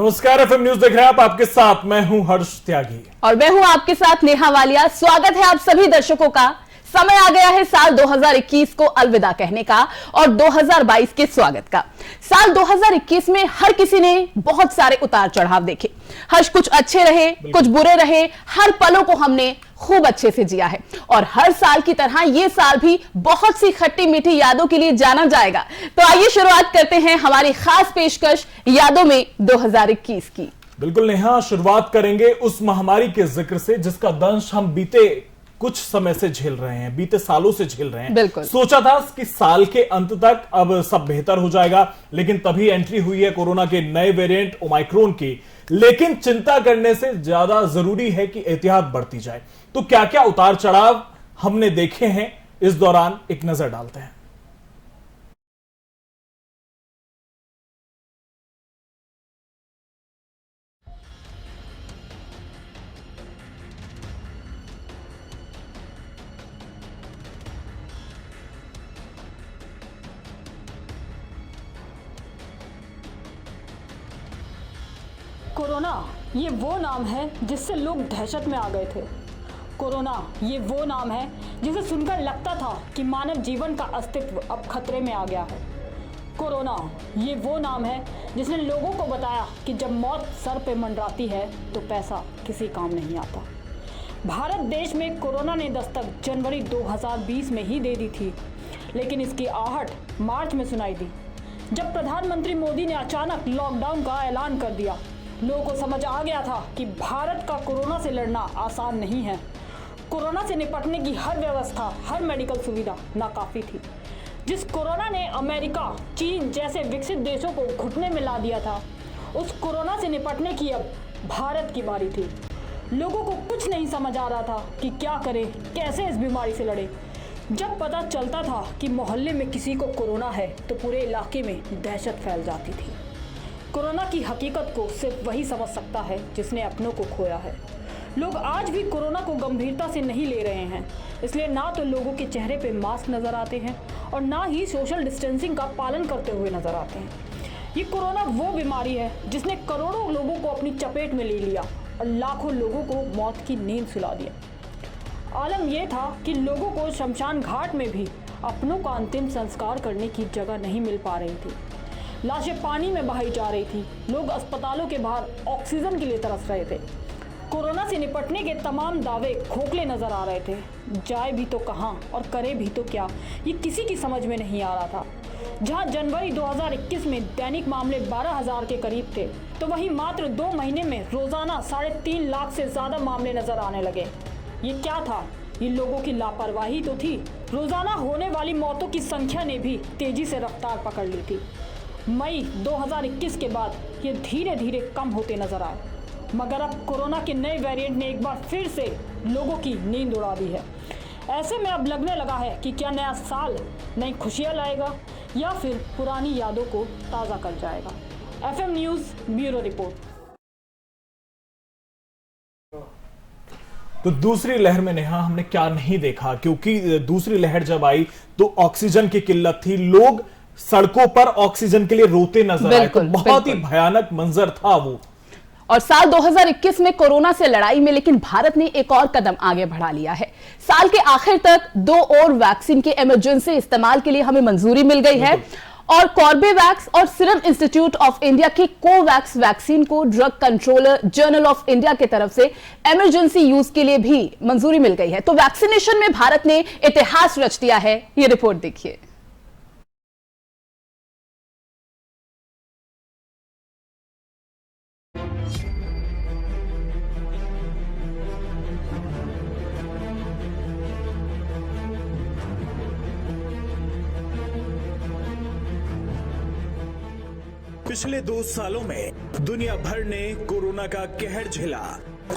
नमस्कार, FM news देख रहे हैं आप। आपके साथ मैं हूं हर्ष त्यागी और मैं हूं आपके साथ नेहा वालिया। स्वागत है आप सभी दर्शकों का। समय आ गया है साल 2021 को अलविदा कहने का और 2022 के स्वागत का। साल 2021 में हर किसी ने बहुत सारे उतार चढ़ाव देखे। हर्ष, कुछ अच्छे रहे, कुछ बुरे रहे। हर पलों को हमने खूब अच्छे से जिया है और हर साल की तरह ये साल भी बहुत सी खट्टी मीठी यादों के लिए जाना जाएगा। तो आइए शुरुआत करते हैं हमारी खास पेशकश यादों में 2021 की। बिल्कुल नेहा, शुरुआत करेंगे उस महामारी के जिक्र से जिसका दंश हम बीते कुछ समय से झेल रहे हैं, बीते सालों से झेल रहे हैं। बिल्कुल। सोचा था कि साल के अंत तक अब सब बेहतर हो जाएगा, लेकिन तभी एंट्री हुई है कोरोना के नए वेरिएंट ओमाइक्रोन की। लेकिन चिंता करने से ज्यादा जरूरी है कि एहतियात बढ़ती जाए। तो क्या क्या उतार चढ़ाव हमने देखे हैं, इस दौरान एक नजर डालते हैं। कोरोना ये वो नाम है जिससे लोग दहशत में आ गए थे। कोरोना ये वो नाम है जिसे सुनकर लगता था कि मानव जीवन का अस्तित्व अब खतरे में आ गया है। कोरोना ये वो नाम है जिसने लोगों को बताया कि जब मौत सर पे मंडराती है तो पैसा किसी काम नहीं आता। भारत देश में कोरोना ने दस्तक जनवरी 2020 में ही दे दी थी, लेकिन इसकी आहट मार्च में सुनाई दी, जब प्रधानमंत्री मोदी ने अचानक लॉकडाउन का ऐलान कर दिया। लोगों को समझ आ गया था कि भारत का कोरोना से लड़ना आसान नहीं है। कोरोना से निपटने की हर व्यवस्था, हर मेडिकल सुविधा नाकाफी थी। जिस कोरोना ने अमेरिका, चीन जैसे विकसित देशों को घुटने में ला दिया था, उस कोरोना से निपटने की अब भारत की बारी थी। लोगों को कुछ नहीं समझ आ रहा था कि क्या करें, कैसे इस बीमारी से लड़ें। जब पता चलता था कि मोहल्ले में किसी को कोरोना है तो पूरे इलाके में दहशत फैल जाती थी। कोरोना की हकीकत को सिर्फ वही समझ सकता है जिसने अपनों को खोया है। लोग आज भी कोरोना को गंभीरता से नहीं ले रहे हैं, इसलिए ना तो लोगों के चेहरे पे मास्क नजर आते हैं और ना ही सोशल डिस्टेंसिंग का पालन करते हुए नजर आते हैं। ये कोरोना वो बीमारी है जिसने करोड़ों लोगों को अपनी चपेट में ले लिया और लाखों लोगों को मौत की नींद सुला दिया। आलम यह था कि लोगों को शमशान घाट में भी अपनों का अंतिम संस्कार करने की जगह नहीं मिल पा रही थी। लाशें पानी में बहाई जा रही थी। लोग अस्पतालों के बाहर ऑक्सीजन के लिए तरस रहे थे। कोरोना से निपटने के तमाम दावे खोखले नजर आ रहे थे। जाए भी तो कहां और करे भी तो क्या, ये किसी की समझ में नहीं आ रहा था। जहां जनवरी 2021 में दैनिक मामले 12,000 के करीब थे, तो वहीं मात्र 2 महीने में रोजाना 3.5 लाख से ज्यादा मामले नजर आने लगे। ये क्या था? ये लोगों की लापरवाही तो थी। रोजाना होने वाली मौतों की संख्या ने भी तेजी से रफ्तार पकड़ ली थी। मई 2021 के बाद ये धीरे धीरे कम होते नजर आए, मगर अब कोरोना के नए वेरिएंट ने एक बार फिर से लोगों की नींद उड़ा दी है। ऐसे में अब लगने लगा है कि क्या नया साल नई खुशियां लाएगा या फिर पुरानी यादों को ताज़ा कर जाएगा। FM news bureau report. तो दूसरी लहर में नेहा हमने क्या नहीं देखा, क्योंकि दूसरी लहर जब आई तो ऑक्सीजन की किल्लत थी। लोग सड़कों पर ऑक्सीजन के लिए रोते नजर आए। तो बहुत ही भयानक मंजर था वो। और साल 2021 में कोरोना से लड़ाई में लेकिन भारत ने एक और कदम आगे बढ़ा लिया है। साल के आखिर तक 2 और वैक्सीन के इमरजेंसी इस्तेमाल के लिए हमें मंजूरी मिल गई है और कॉर्बेवैक्स और सीरम इंस्टीट्यूट ऑफ इंडिया की कोवैक्स वैक्सीन को drug controller journal of India की तरफ से इमरजेंसी यूज के लिए भी मंजूरी मिल गई है। तो वैक्सीनेशन में भारत ने इतिहास रच दिया है। ये रिपोर्ट देखिए। पिछले 2 सालों में दुनिया भर ने कोरोना का कहर झेला।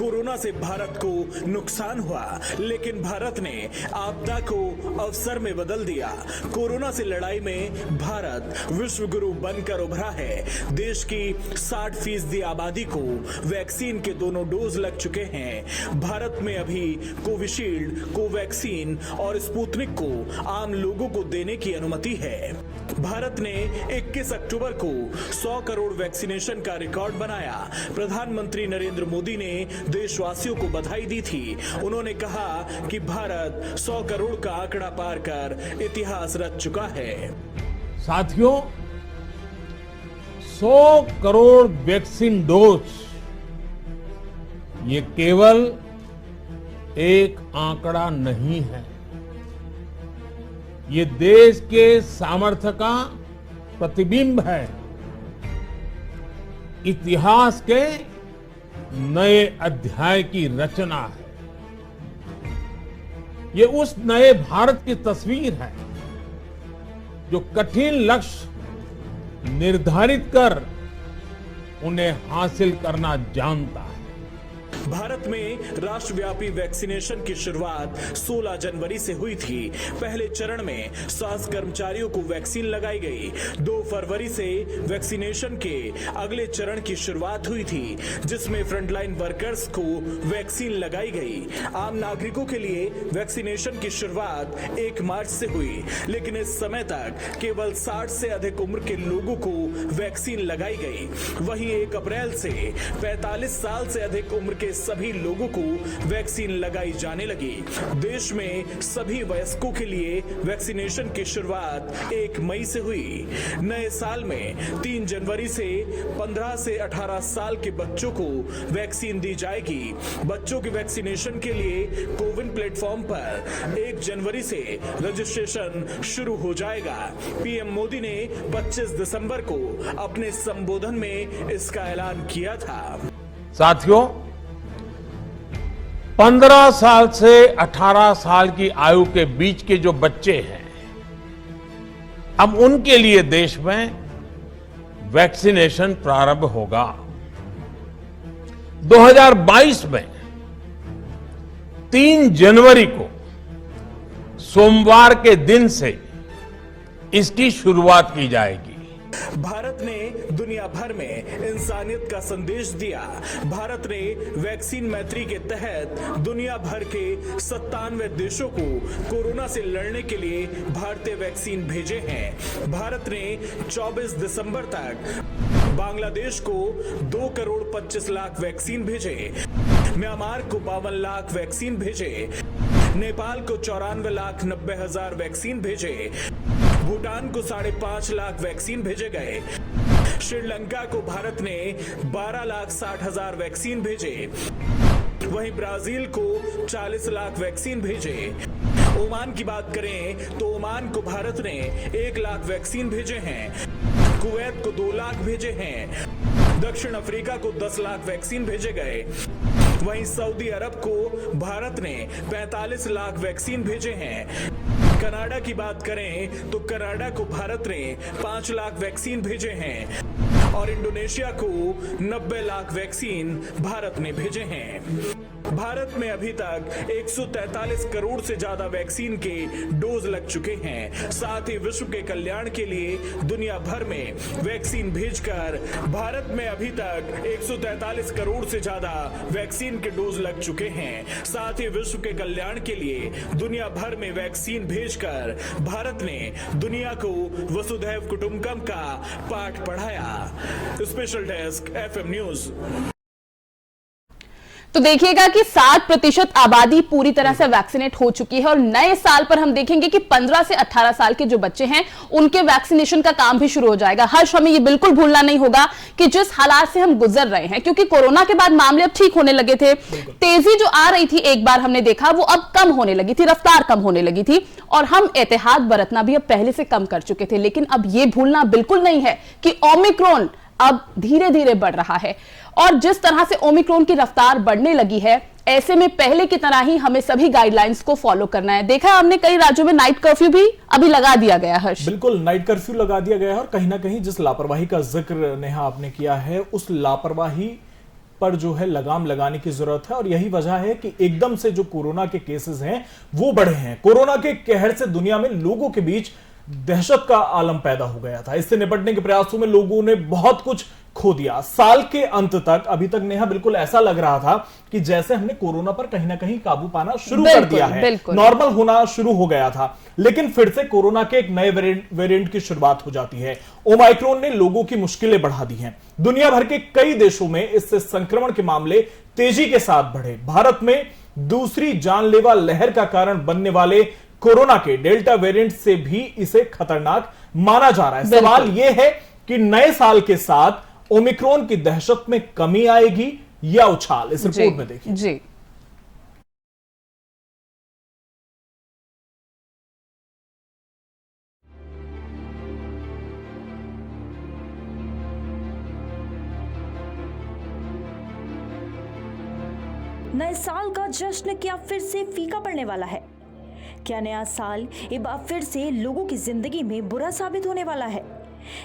कोरोना से भारत को नुकसान हुआ, लेकिन भारत ने आपदा को अवसर में बदल दिया। कोरोना से लड़ाई में भारत विश्व गुरु बनकर उभरा है। देश की 60% आबादी को वैक्सीन के दोनों डोज लग चुके हैं। भारत में अभी कोविशील्ड, कोवैक्सीन और स्पुतनिक को आम लोगों को देने की अनुमति है। भारत ने 21 अक्टूबर को 100 करोड़ वैक्सीनेशन का रिकॉर्ड बनाया। प्रधानमंत्री नरेंद्र मोदी ने देशवासियों को बधाई दी थी। उन्होंने कहा कि भारत 100 करोड़ का आंकड़ा पार कर इतिहास रच चुका है। साथियों, 100 करोड़ वैक्सीन डोज ये केवल एक आंकड़ा नहीं है, ये देश के सामर्थ्य का प्रतिबिंब है। इतिहास के नए अध्याय की रचना है। ये उस नए भारत की तस्वीर है जो कठिन लक्ष्य निर्धारित कर उन्हें हासिल करना जानता है। भारत में राष्ट्रव्यापी वैक्सीनेशन की शुरुआत 16 जनवरी से हुई थी। पहले चरण में स्वास्थ्य कर्मचारियों को वैक्सीन लगाई गई। 2 फरवरी से वैक्सीनेशन के अगले चरण की शुरुआत हुई थी, जिसमें फ्रंटलाइन वर्कर्स को वैक्सीन लगाई गई। आम नागरिकों के लिए वैक्सीनेशन की शुरुआत 1 मार्च से हुई, लेकिन इस समय तक केवल 60 से अधिक उम्र के लोगों को वैक्सीन लगाई गई। वहीं 1 अप्रैल से 45 साल से अधिक उम्र के सभी लोगों को वैक्सीन लगाई जाने लगी। देश में सभी वयस्कों के लिए वैक्सीनेशन की शुरुआत 1 मई से हुई। नए साल में 3 जनवरी से 15 से 18 साल के बच्चों को वैक्सीन दी जाएगी। बच्चों की वैक्सीनेशन के लिए कोविन प्लेटफॉर्म पर 1 जनवरी से रजिस्ट्रेशन शुरू हो जाएगा। पीएम मोदी ने 25 दिसंबर को अपने संबोधन में इसका ऐलान किया था। साथियों, 15 साल से 18 साल की आयु के बीच के जो बच्चे हैं, अब उनके लिए देश में वैक्सीनेशन प्रारंभ होगा। 2022 में 3 जनवरी को सोमवार के दिन से इसकी शुरुआत की जाएगी। भारत ने दुनिया भर में इंसानियत का संदेश दिया। भारत ने वैक्सीन मैत्री के तहत दुनिया भर के 97 देशों को कोरोना से लड़ने के लिए भारतीय वैक्सीन भेजे हैं। भारत ने 24 दिसंबर तक बांग्लादेश को 2 करोड़ 25 लाख वैक्सीन भेजे, म्यांमार को 52 लाख वैक्सीन भेजे, नेपाल को 94 लाख 90 हजार वैक्सीन भेजे, भूटान को 5.5 लाख वैक्सीन भेजे गए, श्रीलंका को भारत ने 12 लाख 60 हजार वैक्सीन भेजे, वहीं ब्राजील को 40 लाख वैक्सीन भेजे। ओमान की बात करें तो ओमान को भारत ने 1 लाख वैक्सीन भेजे हैं, कुवैत को 2 लाख भेजे हैं, दक्षिण अफ्रीका को 10 लाख वैक्सीन भेजे गए। वहीं सऊदी अरब को भारत ने 45 लाख वैक्सीन भेजे हैं। कनाडा की बात करें तो कनाडा को भारत ने 5 लाख वैक्सीन भेजे हैं और इंडोनेशिया को 90 लाख वैक्सीन भारत ने भेजे हैं। भारत में अभी तक 143 करोड़ से ज्यादा वैक्सीन के डोज लग चुके हैं। साथ ही विश्व के कल्याण के लिए दुनिया भर में वैक्सीन भेजकर भारत में अभी तक 143 करोड़ से ज्यादा वैक्सीन के डोज लग चुके हैं। साथ ही विश्व के कल्याण के लिए दुनिया भर में वैक्सीन भेजकर भारत ने दुनिया को वसुधैव कुटुंबकम का पाठ पढ़ाया। Special desk FM news. तो देखिएगा कि 60% आबादी पूरी तरह से वैक्सीनेट हो चुकी है और नए साल पर हम देखेंगे कि 15 से 18 साल के जो बच्चे हैं उनके वैक्सीनेशन का काम भी शुरू हो जाएगा। हर्ष, हमें ये बिल्कुल भूलना नहीं होगा कि जिस हालात से हम गुजर रहे हैं, क्योंकि कोरोना के बाद मामले अब ठीक होने लगे थे, तेजी जो आ रही थी एक बार हमने देखा वो अब कम होने लगी थी, रफ्तार कम होने लगी थी और हम एहतियात बरतना भी अब पहले से कम कर चुके थे। लेकिन अब ये भूलना बिल्कुल नहीं है कि ओमिक्रॉन अब धीरे धीरे बढ़ रहा है और जिस तरह से ओमिक्रॉन की रफ्तार बढ़ने लगी है, ऐसे में पहले की तरह ही हमें सभी गाइडलाइंस को फॉलो करना है। देखा हमने कई राज्यों में नाइट कर्फ्यू भी अभी लगा दिया गया है। हर्ष, बिल्कुल नाइट कर्फ्यू लगा दिया गया है और कहीं ना कहीं जिस लापरवाही का जिक्र नेहा आपने किया है, उस लापरवाही पर जो है लगाम लगाने की जरूरत है। और यही वजह है कि एकदम से जो कोरोना के केसेस हैं वो बढ़े हैं। कोरोना के कहर से दुनिया में लोगों के बीच दहशत का आलम पैदा हो गया था। इससे निपटने के प्रयासों में लोगों ने बहुत कुछ खो दिया। साल के अंत तक अभी तक नेहा बिल्कुल ऐसा लग रहा था कि जैसे हमने कोरोना पर कहीं ना कहीं काबू पाना शुरू कर दिया है, नॉर्मल होना शुरू हो गया था। लेकिन फिर से कोरोना के एक नए वेरिएंट की शुरुआत हो जाती है। ओमाइक्रोन ने लोगों की मुश्किलें बढ़ा दी हैं। दुनिया भर के कई देशों में इससे संक्रमण के मामले तेजी के साथ बढ़े। भारत में दूसरी जानलेवा लहर का कारण बनने वाले कोरोना के डेल्टा वेरिएंट से भी इसे खतरनाक माना जा रहा है। सवाल यह है कि नए साल के साथ ओमिक्रॉन की दहशत में कमी आएगी या उछाल। इस रिपोर्ट में देखिए जी। नए साल का जश्न क्या फिर से फीका पड़ने वाला है? क्या नया साल एक बार फिर से लोगों की जिंदगी में बुरा साबित होने वाला है?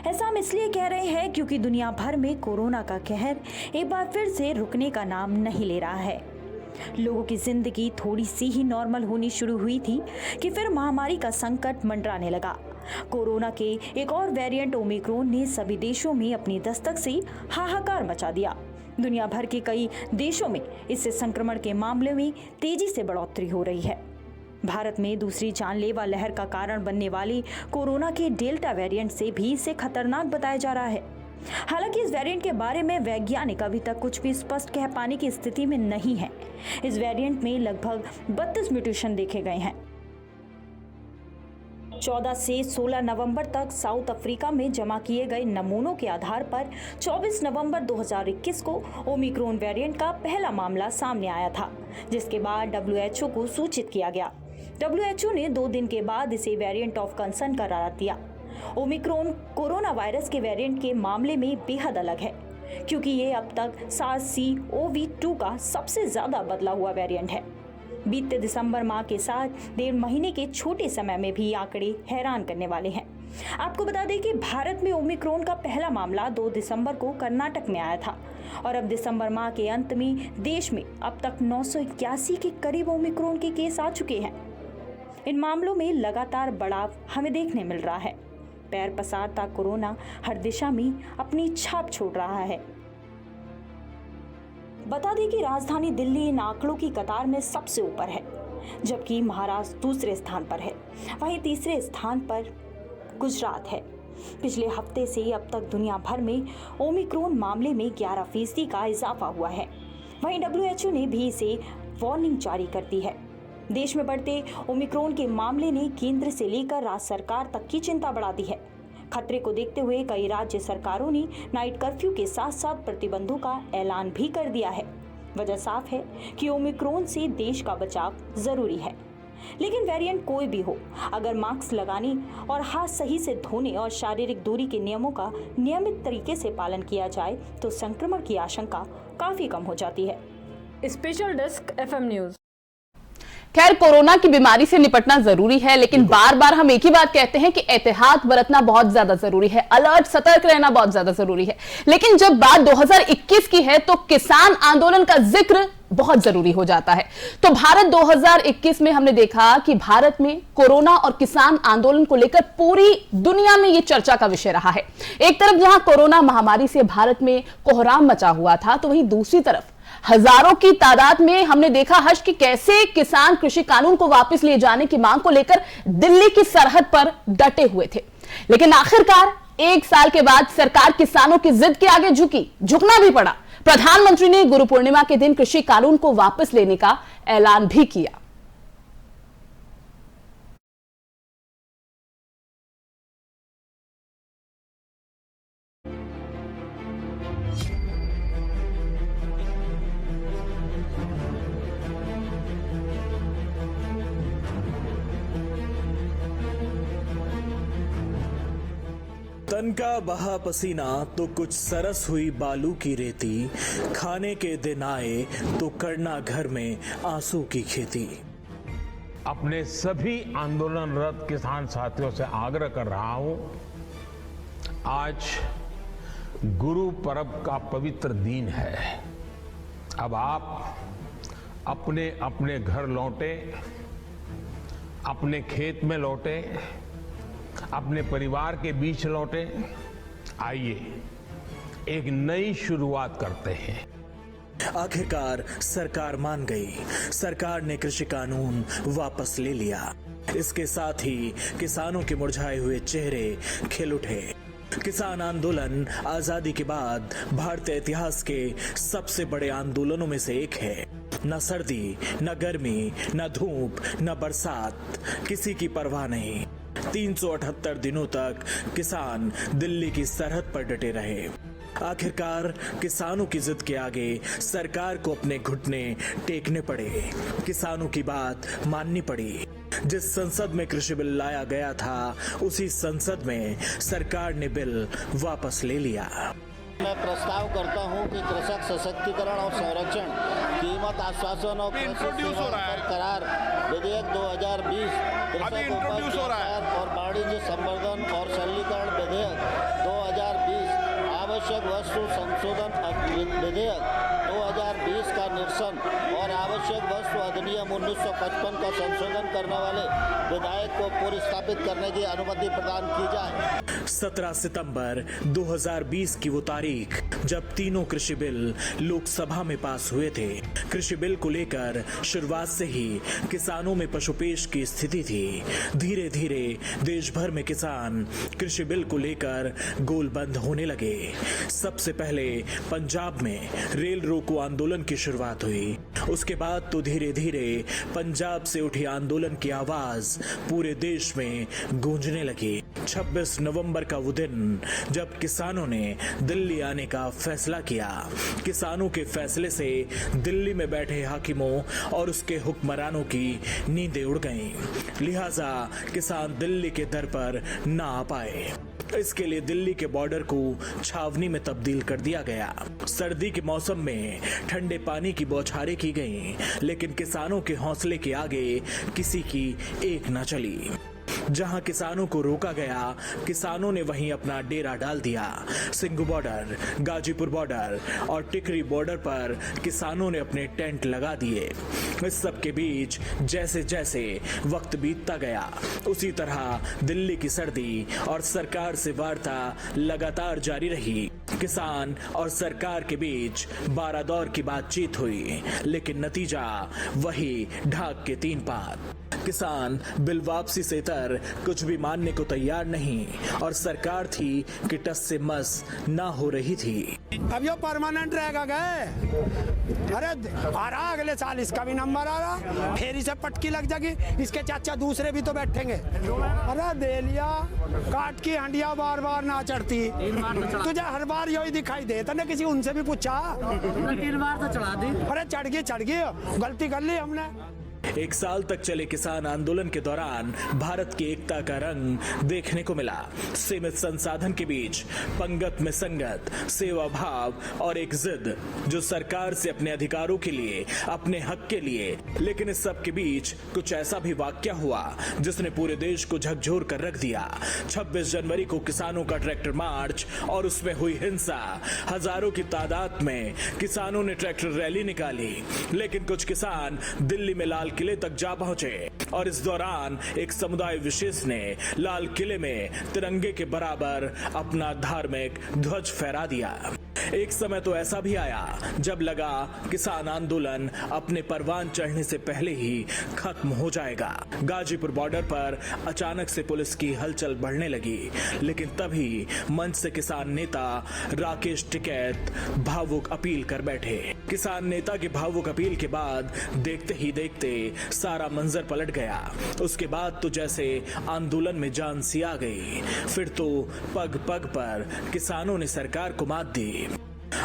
ऐसा हम इसलिए कह रहे हैं क्योंकि दुनिया भर में कोरोना का कहर एक बार फिर से रुकने का नाम नहीं ले रहा है। लोगों की जिंदगी थोड़ी सी ही नॉर्मल होनी शुरू हुई थी कि फिर महामारी का संकट मंडराने लगा। कोरोना के एक और वेरिएंट ओमिक्रॉन ने सभी देशों में अपनी दस्तक से हाहाकार मचा दिया। दुनिया भर के कई देशों में इससे संक्रमण के मामले में तेजी से बढ़ोतरी हो रही है। भारत में दूसरी जानलेवा लहर का कारण बनने वाली कोरोना के डेल्टा वेरिएंट से भी इसे खतरनाक बताया जा रहा है। हालांकि इस वेरिएंट के बारे में वैज्ञानिक अभी तक कुछ भी स्पष्ट कह पाने की स्थिति में नहीं है। इस वेरिएंट में लगभग 32 म्यूटेशन देखे गए हैं। 14 से 16 नवंबर तक साउथ अफ्रीका में जमा किए गए नमूनों के आधार पर 24 नवंबर 2021 को ओमिक्रॉन वेरिएंट का पहला मामला सामने आया था, जिसके बाद WHO को सूचित किया गया। WHO ने 2 दिन के बाद इसे वेरिएंट ऑफ कंसर्न करार दिया। ओमिक्रॉन कोरोना वायरस के वेरिएंट के मामले में बेहद अलग है, क्योंकि ये अब तक SARS-CoV-2 का सबसे ज्यादा बदला हुआ वेरिएंट है। बीते दिसंबर माह के साथ 1.5 महीने के छोटे समय में भी आंकड़े हैरान करने वाले हैं। आपको बता दें कि भारत में ओमिक्रॉन का पहला मामला 2 दिसंबर को कर्नाटक में आया था और अब दिसंबर माह के अंत में देश में अब तक 981 के करीब ओमिक्रॉन के केस आ चुके हैं। इन मामलों में लगातार बढ़ाव हमें देखने मिल रहा है। पैर पसारता कोरोना हर दिशा में अपनी छाप छोड़ रहा है। बता दें कि राजधानी दिल्ली इन आंकड़ों की कतार में सबसे ऊपर है, जबकि महाराष्ट्र दूसरे स्थान पर है। वहीं तीसरे स्थान पर गुजरात है। पिछले हफ्ते से अब तक दुनिया भर में ओमिक्रॉन मामले में 11% का इजाफा हुआ है। वहीं WHO ने भी इसे वार्निंग जारी कर दी है। देश में बढ़ते ओमिक्रॉन के मामले ने केंद्र से लेकर राज्य सरकार तक की चिंता बढ़ा दी है। खतरे को देखते हुए कई राज्य सरकारों ने नाइट कर्फ्यू के साथ साथ प्रतिबंधों का ऐलान भी कर दिया है। वजह साफ है कि ओमिक्रॉन से देश का बचाव जरूरी है। लेकिन वेरिएंट कोई भी हो, अगर मास्क लगाने और हाथ सही से धोने और शारीरिक दूरी के नियमों का नियमित तरीके से पालन किया जाए तो संक्रमण की आशंका काफी कम हो जाती है। Special desk FM news. खैर, कोरोना की बीमारी से निपटना जरूरी है, लेकिन बार बार हम एक ही बात कहते हैं कि एहतियात बरतना बहुत ज्यादा जरूरी है, अलर्ट सतर्क रहना बहुत ज्यादा जरूरी है। लेकिन जब बात 2021 की है तो किसान आंदोलन का जिक्र बहुत जरूरी हो जाता है। तो भारत 2021 में हमने देखा कि भारत में कोरोना और किसान आंदोलन को लेकर पूरी दुनिया में यह चर्चा का विषय रहा है। एक तरफ जहां कोरोना महामारी से भारत में कोहराम मचा हुआ था, तो वहीं दूसरी तरफ हजारों की तादाद में हमने देखा हर्ष कि कैसे किसान कृषि कानून को वापस लिए जाने की मांग को लेकर दिल्ली की सरहद पर डटे हुए थे। लेकिन आखिरकार 1 साल के बाद सरकार किसानों की जिद के आगे झुकना भी पड़ा। प्रधानमंत्री ने गुरु पूर्णिमा के दिन कृषि कानून को वापस लेने का ऐलान भी किया। तन का बहा पसीना तो कुछ सरस हुई बालू की रेती, खाने के दिन आए तो करना घर में आंसू की खेती। अपने सभी आंदोलनरत किसान साथियों से आग्रह कर रहा हूं, आज गुरु पर्व का पवित्र दिन है। अब आप अपने अपने घर लौटे, अपने खेत में लौटे, अपने परिवार के बीच लौटे। आइए एक नई शुरुआत करते हैं। आखिरकार सरकार मान गई। सरकार ने कृषि कानून वापस ले लिया। इसके साथ ही किसानों के मुरझाए हुए चेहरे खिल उठे। किसान आंदोलन आजादी के बाद भारतीय इतिहास के सबसे बड़े आंदोलनों में से एक है। न सर्दी, न गर्मी, न धूप, न बरसात, किसी की परवाह नहीं। 378 दिनों तक किसान दिल्ली की सरहद पर डटे रहे। आखिरकार किसानों की जिद के आगे सरकार को अपने घुटने टेकने पड़े। किसानों की बात माननी पड़ी। जिस संसद में कृषि बिल लाया गया था, उसी संसद में सरकार ने बिल वापस ले लिया। मैं प्रस्ताव करता हूं कि कृषक सशक्तिकरण और संरक्षण, कीमत आश्वासन और करार विधेयक 2020, कृषक उपज और वाणिज्य संवर्धन और सरलीकरण विधेयक 2020, आवश्यक वस्तु संशोधन विधेयक 2020 का निरसन और आवश्यक वस्तु अधिनियम 1955 का संशोधन करने वाले विधेयक को पुनर्स्थापित करने की अनुमति प्रदान की जाए। 17 सितंबर 2020 की वो तारीख जब तीनों कृषि बिल लोकसभा में पास हुए थे। कृषि बिल को लेकर शुरुआत से ही किसानों में पशुपेश की स्थिति थी। धीरे धीरे देश भर में किसान कृषि बिल को लेकर गोलबंद होने लगे। सबसे पहले पंजाब में रेल रोको आंदोलन की शुरुआत हुई। उसके बाद तो धीरे धीरे पंजाब से उठी आंदोलन की आवाज पूरे देश में गूंजने लगी। 26 नवंबर का वो दिन जब किसानों ने दिल्ली आने का फैसला किया। किसानों के फैसले से दिल्ली में बैठे हाकिमों और उसके हुक्मरानों की नींदें उड़ गईं। लिहाजा किसान दिल्ली के दर पर ना आ पाए। इसके लिए दिल्ली के बॉर्डर को छावनी में तब्दील कर दिया गया। सर्दी के मौसम में ठंडे पानी की बौछारें की गईं, लेकिन किसानों के हौसले के आगे किसी की एक न चली। जहां किसानों को रोका गया, किसानों ने वहीं अपना डेरा डाल दिया। सिंघू बॉर्डर, गाजीपुर बॉर्डर और टिकरी बॉर्डर पर किसानों ने अपने टेंट लगा दिए। इस सब के बीच जैसे जैसे वक्त बीतता गया, उसी तरह दिल्ली की सर्दी और सरकार से वार्ता लगातार जारी रही। किसान और सरकार के बीच 12 दौर की बातचीत हुई, लेकिन नतीजा वही ढाक के 3 पात। किसान बिल वापसी से इतर कुछ भी मानने को तैयार नहीं और सरकार थी कि टस से मस ना हो रही थी। अब ये परमानेंट रहेगा गए। अरे आ रहा अगले साल इसका भी नंबर आ रहा, फिर इसे पटकी लग जाएगी। इसके चाचा दूसरे भी तो बैठेंगे। अरे दे लिया काट की हंडिया बार बार ना चढ़ती। तुझे हर बार यही दिखाई देता ना, किसी उनसे भी पूछा 3 बार तो चढ़ा दी। अरे चढ़ गई, गलती कर ली हमने। 1 साल तक चले किसान आंदोलन के दौरान भारत की एकता का रंग देखने को मिला। सीमित संसाधन के बीच पंगत में संगत, सेवा भाव और एक जिद जो सरकार से अपने अधिकारों के लिए, अपने हक के लिए। लेकिन इस सब के बीच कुछ ऐसा भी वाकया हुआ जिसने पूरे देश को झकझोर कर रख दिया। 26 जनवरी को किसानों का ट्रैक्टर मार्च और उसमें हुई हिंसा। हजारों की तादाद में किसानों ने ट्रैक्टर रैली निकाली, लेकिन कुछ किसान दिल्ली में लाल किले तक जा पहुंचे और इस दौरान एक समुदाय विशेष ने लाल किले में तिरंगे के बराबर अपना धार्मिक ध्वज फहरा दिया। एक समय तो ऐसा भी आया जब लगा किसान आंदोलन अपने परवान चढ़ने से पहले ही खत्म हो जाएगा। गाजीपुर बॉर्डर पर अचानक से पुलिस की हलचल बढ़ने लगी, लेकिन तभी मंच से किसान नेता राकेश टिकैत भावुक अपील कर बैठे। किसान नेता की भावुक अपील के बाद देखते ही देखते सारा मंजर पलट गया। उसके बाद तो जैसे आंदोलन में जान सी आ गई। फिर तो पग पग पर किसानों ने सरकार को मात दी।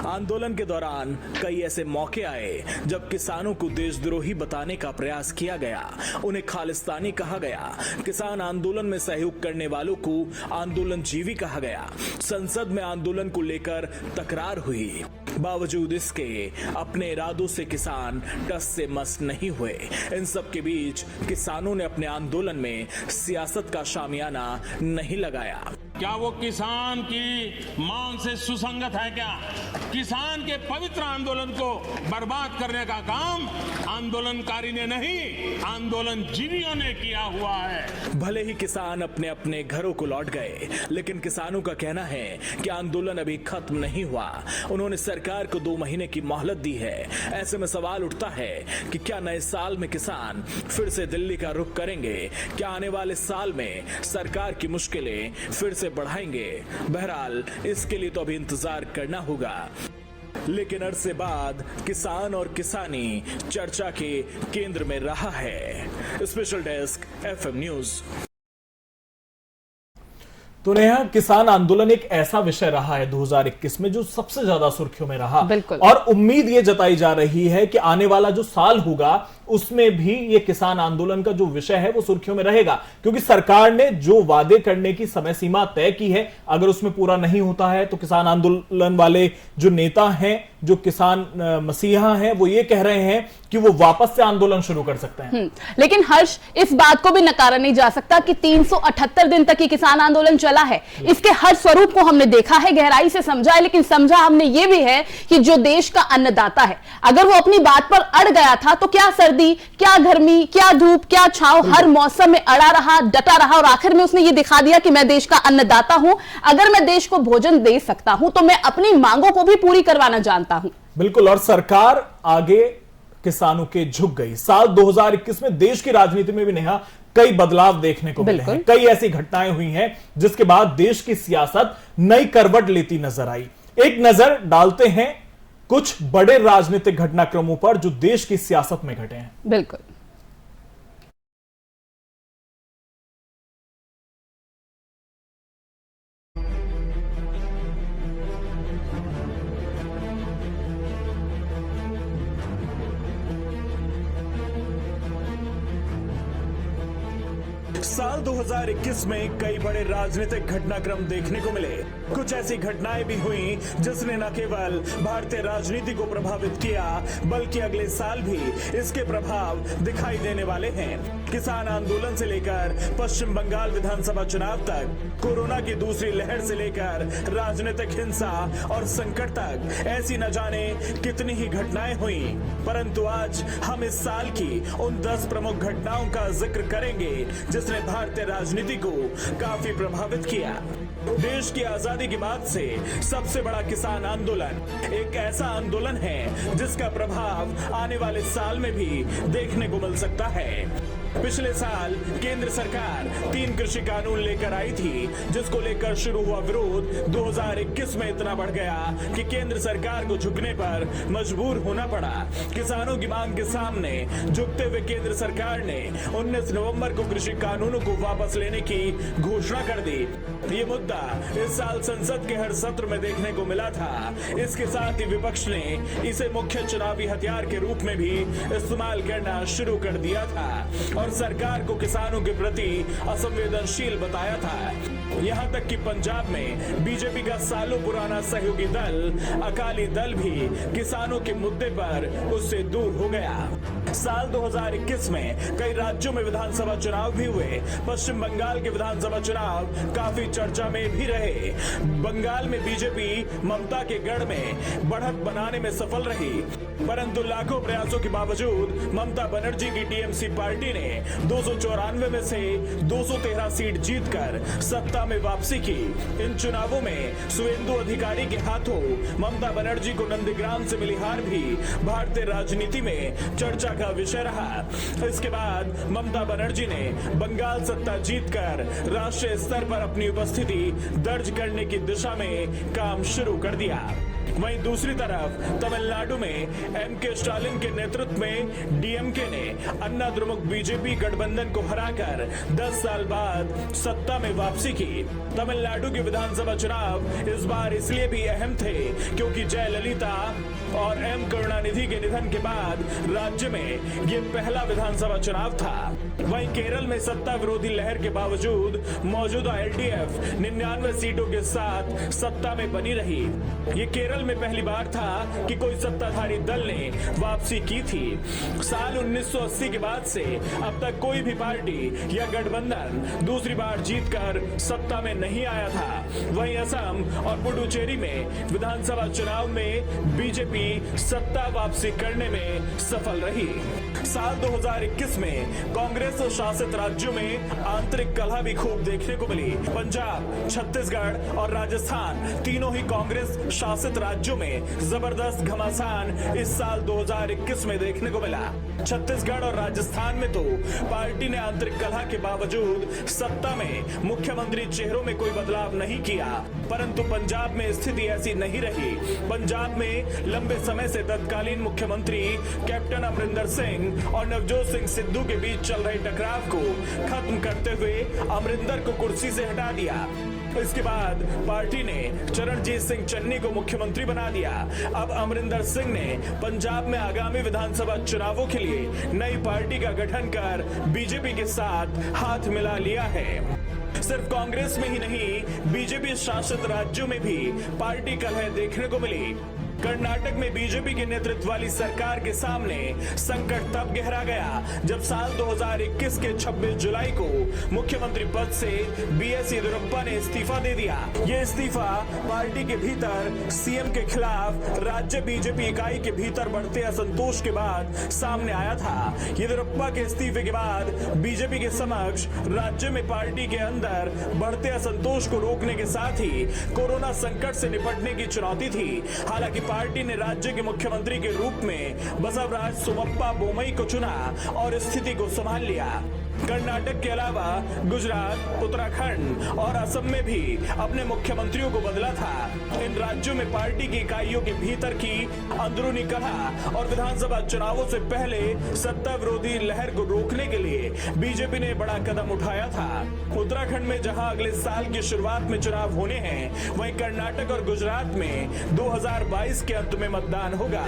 आंदोलन के दौरान कई ऐसे मौके आए जब किसानों को देशद्रोही बताने का प्रयास किया गया, उन्हें खालिस्तानी कहा गया। किसान आंदोलन में सहयोग करने वालों को आंदोलन जीवी कहा गया। संसद में आंदोलन को लेकर तकरार हुई। बावजूद इसके अपने इरादों से किसान टस से मस नहीं हुए। इन सब के बीच किसानों ने अपने आंदोलन में सियासत का शामियाना नहीं लगाया। क्या वो किसान की मांग से सुसंगत है? क्या किसान के पवित्र आंदोलन को बर्बाद करने का काम आंदोलनकारी ने नहीं, आंदोलन जीवियों ने किया हुआ है। भले ही किसान अपने अपने घरों को लौट गए, लेकिन किसानों का कहना है कि आंदोलन अभी खत्म नहीं हुआ। उन्होंने सरकार को 2 महीने की मोहलत दी है। ऐसे में सवाल उठता है कि क्या नए साल में किसान फिर से दिल्ली का रुख करेंगे? क्या आने वाले साल में सरकार की मुश्किलें फिर से बढ़ाएंगे? बहरहाल इसके लिए तो अभी इंतजार करना होगा। लेकिन अरसे बाद किसान और किसानी चर्चा के केंद्र में रहा है। Special desk FM news. तो नेहा, किसान आंदोलन एक ऐसा विषय रहा है 2021 में जो सबसे ज्यादा सुर्खियों में रहा। बिल्कुल। और उम्मीद ये जताई जा रही है कि आने वाला जो साल होगा उसमें भी ये किसान आंदोलन का जो विषय है वो सुर्खियों में रहेगा, क्योंकि सरकार ने जो वादे करने की समय सीमा तय की है, अगर उसमें पूरा नहीं होता है तो किसान आंदोलन वाले जो नेता हैं, जो किसान मसीहा हैं, वो ये कह रहे हैं कि वो वापस से आंदोलन शुरू कर सकते हैं। लेकिन हर्ष, इस बात को भी नकारा नहीं जा सकता कि 378 दिन तक ये किसान आंदोलन चला है। इसके हर स्वरूप को हमने देखा है, गहराई से समझा है, लेकिन समझा हमने ये भी है कि जो देश का अन्नदाता है, अगर वो अपनी बात पर अड़ गया था तो क्या सर्दी, क्या गर्मी, क्या धूप, क्या छांव, हर मौसम में अड़ा रहा, डटा रहा और आखिर में उसने ये दिखा दिया कि मैं देश का अन्नदाता हूं। अगर मैं देश को भोजन दे सकता हूं तो मैं अपनी मांगों को भी पूरी करवाना जानता हूं। बिल्कुल। और सरकार आगे किसानों के झुक गई। साल 2021 में देश की राजनीति में भी नेहा कई बदलाव देखने को मिले हैं। कई ऐसी घटनाएं हुई हैं जिसके बाद देश की सियासत नई करवट लेती नजर आई। एक नजर डालते हैं कुछ बड़े राजनीतिक घटनाक्रमों पर जो देश की सियासत में घटे हैं। बिल्कुल। साल 2021 में कई बड़े राजनीतिक घटनाक्रम देखने को मिले। कुछ ऐसी घटनाएं भी हुई जिसने न केवल भारतीय राजनीति को प्रभावित किया, बल्कि अगले साल भी इसके प्रभाव दिखाई देने वाले हैं। किसान आंदोलन से लेकर पश्चिम बंगाल विधानसभा चुनाव तक, कोरोना की दूसरी लहर से लेकर राजनीतिक हिंसा और संकट तक, ऐसी न जाने कितनी ही घटनाएं हुई। परंतु आज हम इस साल की उन 10 प्रमुख घटनाओं का जिक्र करेंगे जिसने भारतीय राजनीति को काफी प्रभावित किया। देश की आजादी के बाद से सबसे बड़ा किसान आंदोलन एक ऐसा आंदोलन है जिसका प्रभाव आने वाले साल में भी देखने को मिल सकता है। पिछले साल केंद्र सरकार 3 कृषि कानून लेकर आई थी, जिसको लेकर शुरू हुआ विरोध 2021 में इतना बढ़ गया कि केंद्र सरकार को झुकने पर मजबूर होना पड़ा। किसानों की मांग के सामने झुकते हुए केंद्र सरकार ने 19 नवंबर को कृषि कानूनों को वापस लेने की घोषणा कर दी। ये मुद्दा इस साल संसद के हर सत्र में देखने को मिला था। इसके साथ ही विपक्ष ने इसे मुख्य चुनावी हथियार के रूप में भी इस्तेमाल करना शुरू कर दिया था और सरकार को किसानों के प्रति असंवेदनशील बताया था। यहाँ तक कि पंजाब में बीजेपी का सालों पुराना सहयोगी दल अकाली दल भी किसानों के मुद्दे पर उससे दूर हो गया। साल 2021 में कई राज्यों में विधानसभा चुनाव भी हुए। पश्चिम बंगाल के विधानसभा चुनाव काफी चर्चा में भी रहे। बंगाल में बीजेपी ममता के गढ़ में बढ़त बनाने में सफल रही, परंतु लाखों प्रयासों के बावजूद ममता बनर्जी की टीएमसी पार्टी ने 294 में से 213 सीट जीतकर सत्ता में वापसी की। इन चुनावों में सुवेंदु अधिकारी के हाथों ममता बनर्जी को नंदीग्राम से मिली हार भी भारतीय राजनीति में चर्चा का विषय रहा। इसके बाद ममता बनर्जी ने बंगाल सत्ता जीतकर राष्ट्रीय स्तर पर अपनी उपस्थिति दर्ज करने की दिशा में काम शुरू कर दिया। वहीं दूसरी तरफ तमिलनाडु में एमके स्टालिन के नेतृत्व में डीएमके ने अन्ना द्रमुक बीजेपी गठबंधन को हराकर 10 साल बाद सत्ता में वापसी की। तमिलनाडु के विधानसभा चुनाव इस बार इसलिए भी अहम थे क्योंकि जयललिता और एम करुणानिधि के निधन के बाद राज्य में ये पहला विधानसभा चुनाव था। वहीं केरल में सत्ता विरोधी लहर के बावजूद मौजूदा एलडीएफ 99 सीटों के साथ सत्ता में बनी रही। ये केरल में पहली बार था कि कोई सत्ताधारी दल ने वापसी की थी। साल 1980 के बाद से अब तक कोई भी पार्टी या गठबंधन दूसरी बार जीतकर सत्ता में नहीं आया था। वहीं असम और पुडुचेरी में विधानसभा चुनाव में बीजेपी सत्ता वापसी करने में सफल रही। साल 2021 में कांग्रेस शासित राज्यों में आंतरिक कलह भी खूब देखने को मिली। पंजाब, छत्तीसगढ़ और राजस्थान तीनों ही कांग्रेस शासित राज्यों में जबरदस्त घमासान इस साल 2021 में देखने को मिला। छत्तीसगढ़ और राजस्थान में तो पार्टी ने आंतरिक कलह के बावजूद सत्ता में मुख्यमंत्री चेहरों में कोई बदलाव नहीं किया, परंतु पंजाब में स्थिति ऐसी नहीं रही। पंजाब में लंबे समय से तत्कालीन मुख्यमंत्री कैप्टन अमरिंदर सिंह और नवजोत सिंह सिद्धू के बीच चल रहे टकराव को खत्म करते हुए अमरिंदर को कुर्सी से हटा दिया। इसके बाद पार्टी ने चरणजीत सिंह चन्नी को मुख्यमंत्री बना दिया। अब अमरिंदर सिंह ने पंजाब में आगामी विधानसभा चुनावों के लिए नई पार्टी का गठन कर बीजेपी के साथ हाथ मिला लिया है। सिर्फ कांग्रेस में ही नहीं, बीजेपी शासित राज्यों में भी पार्टी कलह देखने को मिली। कर्नाटक में बीजेपी के नेतृत्व वाली सरकार के सामने संकट तब गहरा गया जब साल 2021 के 26 जुलाई को मुख्यमंत्री पद से बीएस येदियुरप्पा ने इस्तीफा दे दिया। ये इस्तीफा पार्टी के भीतर सीएम के खिलाफ राज्य बीजेपी इकाई के भीतर बढ़ते असंतोष के बाद सामने आया था। येदियुरप्पा के इस्तीफे के बाद बीजेपी के समक्ष राज्य में पार्टी के अंदर बढ़ते असंतोष को रोकने के साथ ही कोरोना संकट से निपटने की चुनौती थी। हालांकि पार्टी ने राज्य के मुख्यमंत्री के रूप में बसवराज सोमप्पा बोमई को चुना और स्थिति को संभाल लिया। कर्नाटक के अलावा गुजरात, उत्तराखंड और असम में भी अपने मुख्यमंत्रियों को बदला था। इन राज्यों में पार्टी की इकाइयों के भीतर की अंदरूनी कलह और विधानसभा चुनावों से पहले सत्ता विरोधी लहर को रोकने के लिए बीजेपी ने बड़ा कदम उठाया था। उत्तराखंड में जहां अगले साल की शुरुआत में चुनाव होने हैं, वहीं कर्नाटक और गुजरात में 2022 के अंत में मतदान होगा।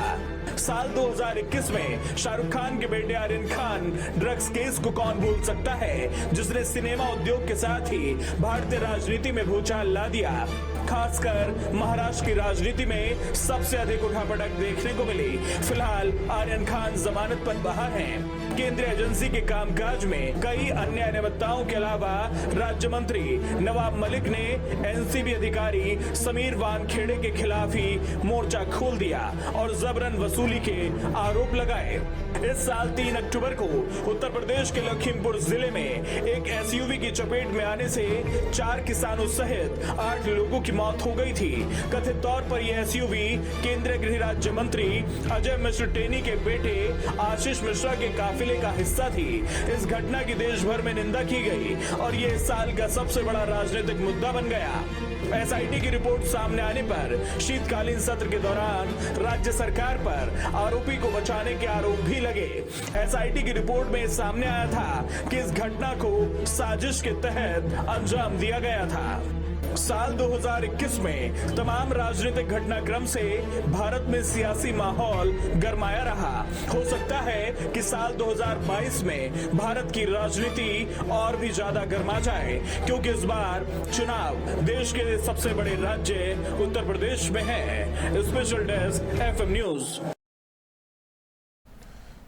साल 2021 में शाहरुख खान के बेटे आर्यन खान ड्रग्स केस को कौन भूल सकता है, जिसने सिनेमा उद्योग के साथ ही भारतीय राजनीति में भूचाल ला दिया। खासकर महाराष्ट्र की राजनीति में सबसे अधिक उठापटक देखने को मिली। फिलहाल आर्यन खान जमानत पर बाहर हैं। केंद्रीय एजेंसी के कामकाज में कई अन्य अनियमितताओं के अलावा राज्य मंत्री नवाब मलिक ने एनसीबी अधिकारी समीर वानखेड़े के खिलाफ ही मोर्चा खोल दिया और जबरन वसूली के आरोप लगाए। इस साल 3 अक्टूबर को उत्तर प्रदेश के लखीमपुर जिले में एक एसयूवी की चपेट में आने से 4 किसानों सहित 8 लोगों की मौत हो गई थी। कथित तौर पर यह एसयूवी केंद्रीय गृह राज्य मंत्री अजय मिश्र टेनी के बेटे आशीष मिश्रा के काफिले का हिस्सा थी। इस घटना की देश भर में निंदा की गई और ये इस साल का सबसे बड़ा राजनीतिक मुद्दा बन गया। एसआईटी की रिपोर्ट सामने आने पर शीतकालीन सत्र के दौरान राज्य सरकार पर आरोपी को बचाने के आरोप भी लगे। एसआईटी की रिपोर्ट में सामने आया था कि इस घटना को साजिश के तहत अंजाम दिया गया था। साल 2021 में तमाम राजनीतिक घटनाक्रम से भारत में सियासी माहौल गरमाया रहा। हो सकता है कि साल 2022 में भारत की राजनीति और भी ज्यादा गरमा जाए, क्योंकि इस बार चुनाव देश के सबसे बड़े राज्य उत्तर प्रदेश में है। Special desk FM news.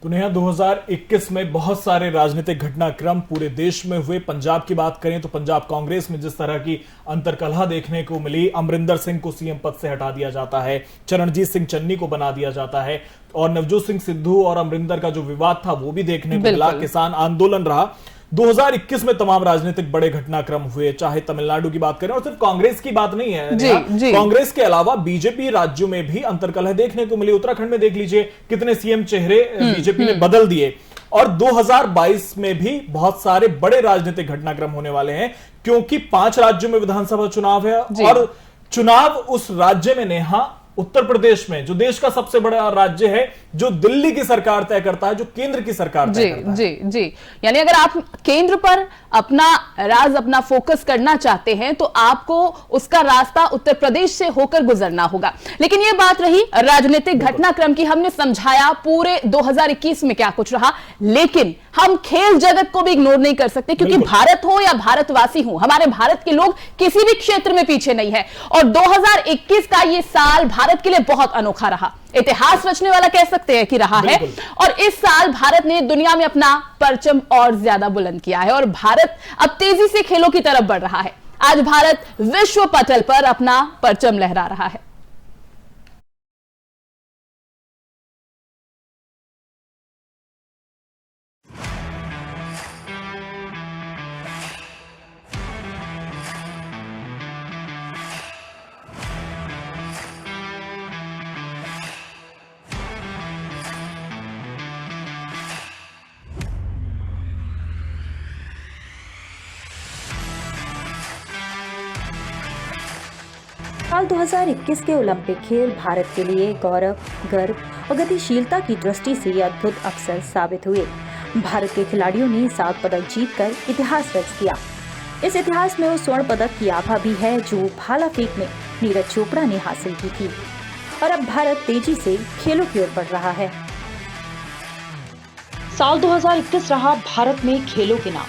तो नेहा, 2021 में बहुत सारे राजनीतिक घटनाक्रम पूरे देश में हुए। पंजाब की बात करें तो पंजाब कांग्रेस में जिस तरह की अंतरकलह देखने को मिली, अमरिंदर सिंह को सीएम पद से हटा दिया जाता है, चरणजीत सिंह चन्नी को बना दिया जाता है और नवजोत सिंह सिद्धू और अमरिंदर का जो विवाद था वो भी देखने को मिला। किसान आंदोलन रहा। 2021 में तमाम राजनीतिक बड़े घटनाक्रम हुए, चाहे तमिलनाडु की बात करें, और सिर्फ कांग्रेस की बात नहीं है जी। कांग्रेस के अलावा बीजेपी राज्यों में भी अंतरकलह देखने को मिली। उत्तराखंड में देख लीजिए कितने सीएम चेहरे बीजेपी ने बदल दिए। और 2022 में भी बहुत सारे बड़े राजनीतिक घटनाक्रम होने वाले हैं, क्योंकि 5 राज्यों में विधानसभा चुनाव है और चुनाव उस राज्य में नेहा उत्तर प्रदेश में, जो देश का सबसे बड़ा राज्य है, जो दिल्ली की सरकार तय करता है, जो केंद्र की सरकार तय करता है। जी। यानी अगर आप केंद्र पर अपना राज, अपना फोकस करना चाहते हैं तो आपको उसका रास्ता उत्तर प्रदेश से होकर गुजरना होगा। लेकिन यह बात रही राजनीतिक घटनाक्रम की, हमने समझाया पूरे 2021 में क्या कुछ रहा, लेकिन हम खेल जगत को भी इग्नोर नहीं कर सकते, क्योंकि भारत हो या भारतवासी हो, हमारे भारत के लोग किसी भी क्षेत्र में पीछे नहीं है। और 2021 का ये साल भारत के लिए बहुत अनोखा रहा, इतिहास रचने वाला कह सकते हैं कि रहा है। और इस साल भारत ने दुनिया में अपना परचम और ज्यादा बुलंद किया है और भारत अब तेजी से खेलों की तरफ बढ़ रहा है। आज भारत विश्व पटल पर अपना परचम लहरा रहा है। साल 2021 के ओलंपिक खेल भारत के लिए गौरव, गर्व और गतिशीलता की दृष्टि से अद्भुत अवसर साबित हुए। भारत के खिलाड़ियों ने 7 पदक जीतकर इतिहास रच दिया। इस इतिहास में उस स्वर्ण पदक की आभा भी है जो भाला फेंक में नीरज चोपड़ा ने हासिल की थी। और अब भारत तेजी से खेलों की ओर बढ़ रहा है। साल 2021 रहा भारत में खेलों के नाम।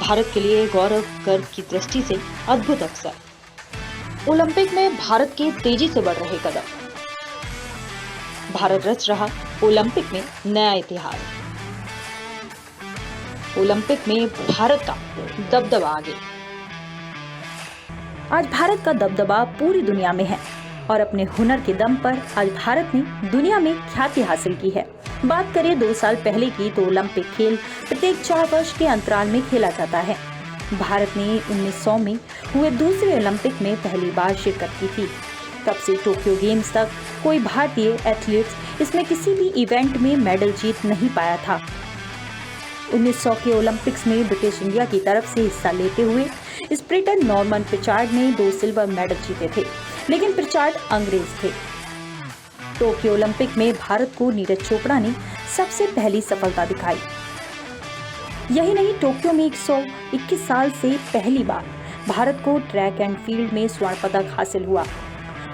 भारत के लिए गौरव, गर्व की दृष्टि से अद्भुत अवसर। ओलंपिक में भारत के तेजी से बढ़ रहे कदम। भारत रच रहा ओलंपिक में नया इतिहास। ओलंपिक में भारत का दबदबा आगे। आज भारत का दबदबा पूरी दुनिया में है और अपने हुनर के दम पर आज भारत ने दुनिया में ख्याति हासिल की है। बात करें 2 साल पहले की तो ओलंपिक खेल प्रत्येक 4 वर्ष के अंतराल में खेला जाता है। भारत ने 1900 में हुए दूसरे ओलंपिक में पहली बार शिरकत की थी। तब से टोक्यो गेम्स तक कोई भारतीय एथलीट्स इसमें किसी भी इवेंट में मेडल जीत नहीं पाया था। 1900 के ओलंपिक्स में ब्रिटिश इंडिया की तरफ से हिस्सा लेते हुए स्प्रिंटर नॉर्मन प्रिचार्ड ने 2 सिल्वर मेडल जीते थे, लेकिन प्रिचार्ड अंग्रेज थे। टोक्यो ओलंपिक में भारत को नीरज चोपड़ा ने सबसे पहली सफलता दिखाई। यही नहीं, टोक्यो में 121 साल से पहली बार भारत को ट्रैक एंड फील्ड में स्वर्ण पदक हासिल हुआ।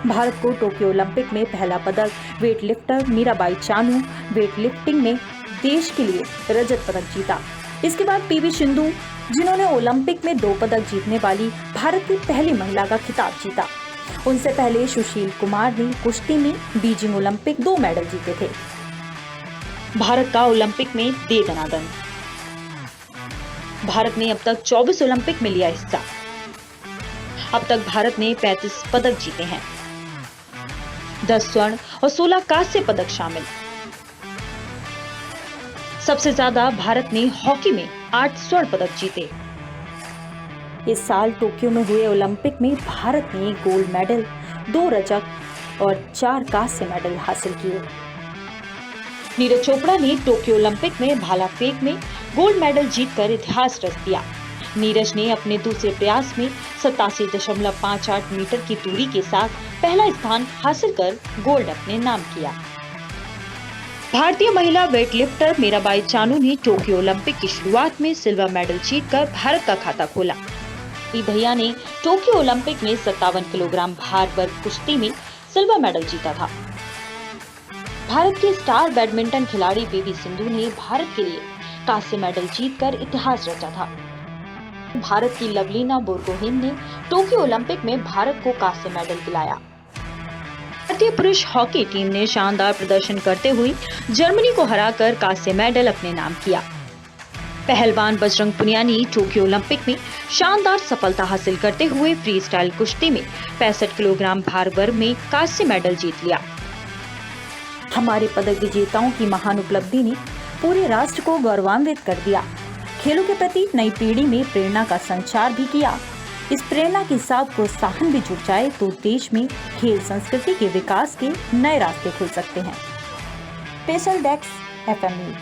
भारत को टोक्यो ओलंपिक में पहला पदक weight lifter Mirabai Chanu weight lifting में देश के लिए रजत पदक जीता। इसके बाद पीवी सिंधु, जिन्होंने ओलंपिक में 2 पदक जीतने वाली भारत की पहली महिला का खिताब जीता। उनसे पहले सुशील कुमार ने कुश्ती में बीजिंग ओलंपिक 2 मेडल जीते थे। भारत का ओलंपिक में दे दनादन। भारत ने अब तक 24 ओलंपिक में लिया हिस्सा। अब तक भारत ने 35 पदक जीते हैं। 10 स्वर्ण और 16 कांस्य पदक शामिल। सबसे ज्यादा भारत ने हॉकी में 8 स्वर्ण पदक जीते। इस साल टोक्यो में हुए ओलंपिक में भारत ने गोल्ड मेडल, 2 रजत और 4 कांस्य मेडल हासिल किए। नीरज चोपड़ा ने टोक्यो ओलंपिक में भाला फेंक में गोल्ड मेडल जीतकर इतिहास रच दिया। नीरज ने अपने दूसरे प्रयास में 87.58 मीटर की दूरी के साथ पहला स्थान हासिल कर गोल्ड अपने नाम किया। भारतीय महिला वेटलिफ्टर मीराबाई चानू ने टोक्यो ओलंपिक की शुरुआत में सिल्वर मेडल जीतकर भारत का खाता खोला। भैया ने टोक्यो ओलंपिक में 57 किलोग्राम भार वर्ग कुश्ती में सिल्वर मेडल जीता था। भारत की स्टार बैडमिंटन खिलाड़ी पीवी सिंधु ने भारत के लिए कांस्य मेडल जीतकर इतिहास रचा था। भारत की लवलीना बोरगोहेन ने टोक्यो ओलंपिक में भारत को कांस्य मेडल दिलाया। भारतीय पुरुष हॉकी टीम ने शानदार प्रदर्शन करते हुए जर्मनी को हराकर कांस्य मेडल अपने नाम किया। पहलवान बजरंग पुनिया ने टोक्यो ओलंपिक में शानदार सफलता हासिल करते हुए फ्री स्टाइल कुश्ती में 65 किलोग्राम भार वर्ग में कांस्य मेडल जीत लिया। हमारे पदक विजेताओं की महान उपलब्धि ने पूरे राष्ट्र को गौरवान्वित कर दिया। खेलों के प्रति नई पीढ़ी में प्रेरणा का संचार भी किया। इस प्रेरणा के साथ प्रोत्साहन भी जुड़ जाए तो देश में खेल संस्कृति के विकास के नए रास्ते खुल सकते हैं। Special desk FM news.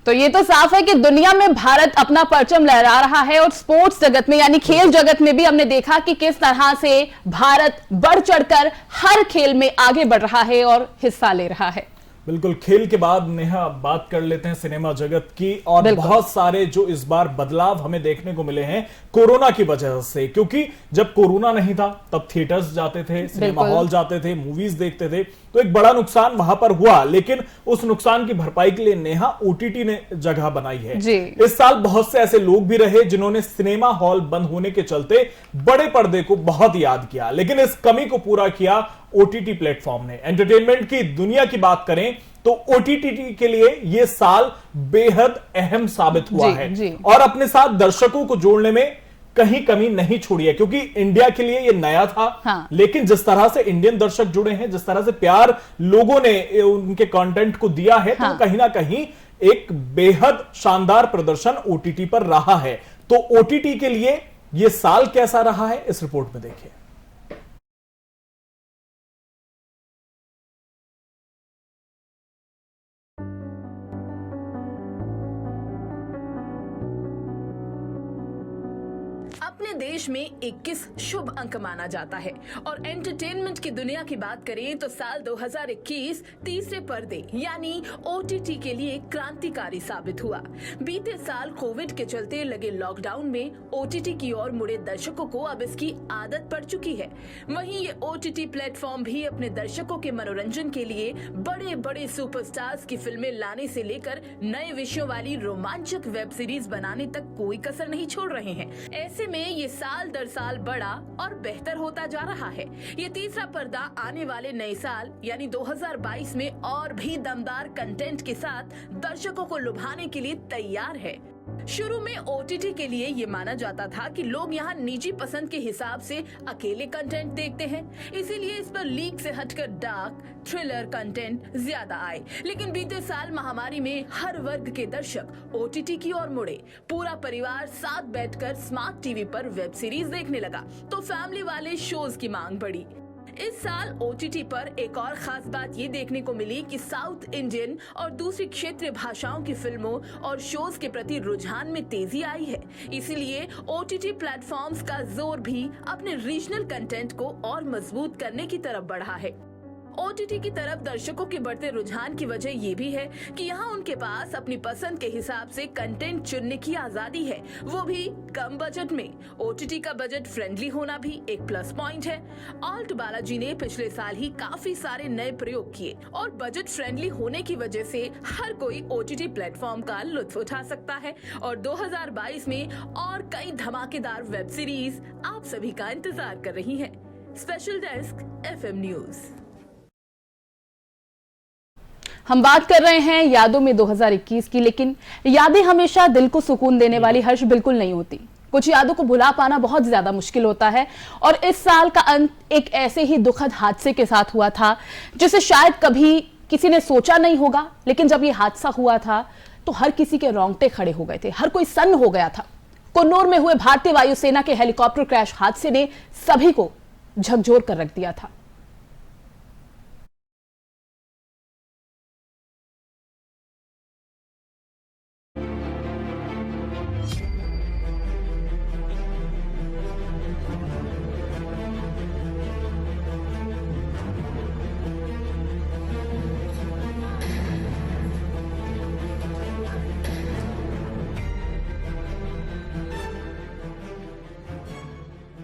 तो ये तो साफ है कि दुनिया में भारत अपना परचम लहरा रहा है और स्पोर्ट्स जगत में यानी खेल जगत में भी हमने देखा कि किस तरह से भारत बढ़ चढ़कर हर खेल में आगे बढ़ रहा है और हिस्सा ले रहा है। बिल्कुल, खेल के बाद नेहा बात कर लेते हैं सिनेमा जगत की। और बहुत सारे जो इस बार बदलाव हमें देखने को मिले हैं कोरोना की वजह से, क्योंकि जब कोरोना नहीं था तब थिएटर्स जाते थे, सिनेमा हॉल जाते थे, मूवीज देखते थे, तो एक बड़ा नुकसान वहां पर हुआ। लेकिन उस नुकसान की भरपाई के लिए नेहा ओटीटी ने जगह बनाई है। इस साल बहुत से ऐसे लोग भी रहे जिन्होंने सिनेमा हॉल बंद होने के चलते बड़े पर्दे को बहुत याद किया, लेकिन इस कमी को पूरा किया ओटीटी प्लेटफॉर्म ने। एंटरटेनमेंट की दुनिया की बात करें तो ओटीटी के लिए यह साल बेहद अहम साबित हुआ है और अपने साथ दर्शकों को जोड़ने में कहीं कमी नहीं छोड़ी है, क्योंकि इंडिया के लिए यह नया था। हाँ। लेकिन जिस तरह से इंडियन दर्शक जुड़े हैं, जिस तरह से प्यार लोगों ने उनके कंटेंट को दिया है, हाँ। तो कहीं ना कहीं एक बेहद शानदार प्रदर्शन ओटीटी पर रहा है। तो ओटीटी के लिए यह साल कैसा रहा है, इस रिपोर्ट में देखिए। अपने देश में 21 शुभ अंक माना जाता है और एंटरटेनमेंट की दुनिया की बात करें तो साल 2021 तीसरे पर्दे यानी ओटीटी के लिए क्रांतिकारी साबित हुआ। बीते साल कोविड के चलते लगे लॉकडाउन में ओटीटी की ओर मुड़े दर्शकों को अब इसकी आदत पड़ चुकी है। वहीं ये ओटीटी प्लेटफॉर्म भी अपने दर्शकों के मनोरंजन के लिए बड़े बड़े सुपरस्टार्स की फिल्में लाने से लेकर नए विषयों वाली रोमांचक वेब सीरीज बनाने तक कोई कसर नहीं छोड़ रहे हैं। ऐसे में ये साल दर साल बड़ा और बेहतर होता जा रहा है। ये तीसरा पर्दा आने वाले नए साल यानी 2022 में और भी दमदार कंटेंट के साथ दर्शकों को लुभाने के लिए तैयार है। शुरू में ओटीटी के लिए ये माना जाता था कि लोग यहाँ निजी पसंद के हिसाब से अकेले कंटेंट देखते हैं, इसीलिए इस पर लीक से हटकर डार्क थ्रिलर कंटेंट ज्यादा आए। लेकिन बीते साल महामारी में हर वर्ग के दर्शक ओटीटी की ओर मुड़े। पूरा परिवार साथ बैठकर स्मार्ट टीवी पर वेब सीरीज देखने लगा तो फैमिली वाले शोज की मांग बढ़ी। इस साल ओटीटी पर एक और खास बात ये देखने को मिली कि साउथ इंडियन और दूसरी क्षेत्रीय भाषाओं की फिल्मों और शोज के प्रति रुझान में तेजी आई है। इसीलिए ओटीटी प्लेटफॉर्म्स का जोर भी अपने रीजनल कंटेंट को और मजबूत करने की तरफ बढ़ा है। ओटीटी की तरफ दर्शकों के बढ़ते रुझान की वजह ये भी है कि यहाँ उनके पास अपनी पसंद के हिसाब से कंटेंट चुनने की आजादी है, वो भी कम बजट में। ओटीटी का बजट फ्रेंडली होना भी एक प्लस पॉइंट है। ऑल्ट बालाजी ने पिछले साल ही काफी सारे नए प्रयोग किए और बजट फ्रेंडली होने की वजह से हर कोई ओटीटी प्लेटफॉर्म का लुत्फ उठा सकता है और 2022 में और कई धमाकेदार वेब सीरीज आप सभी का इंतजार कर रही है। Special desk FM news. हम बात कर रहे हैं यादों में 2021 की, लेकिन यादें हमेशा दिल को सुकून देने वाली हर्ष बिल्कुल नहीं होती। कुछ यादों को भुला पाना बहुत ज्यादा मुश्किल होता है और इस साल का अंत एक ऐसे ही दुखद हादसे के साथ हुआ था जिसे शायद कभी किसी ने सोचा नहीं होगा। लेकिन जब ये हादसा हुआ था तो हर किसी के रोंगटे खड़े हो गए थे, हर कोई सन्न हो गया था। कन्नौर में हुए भारतीय वायुसेना के हेलीकॉप्टर क्रैश हादसे ने सभी को झकझोर कर रख दिया था।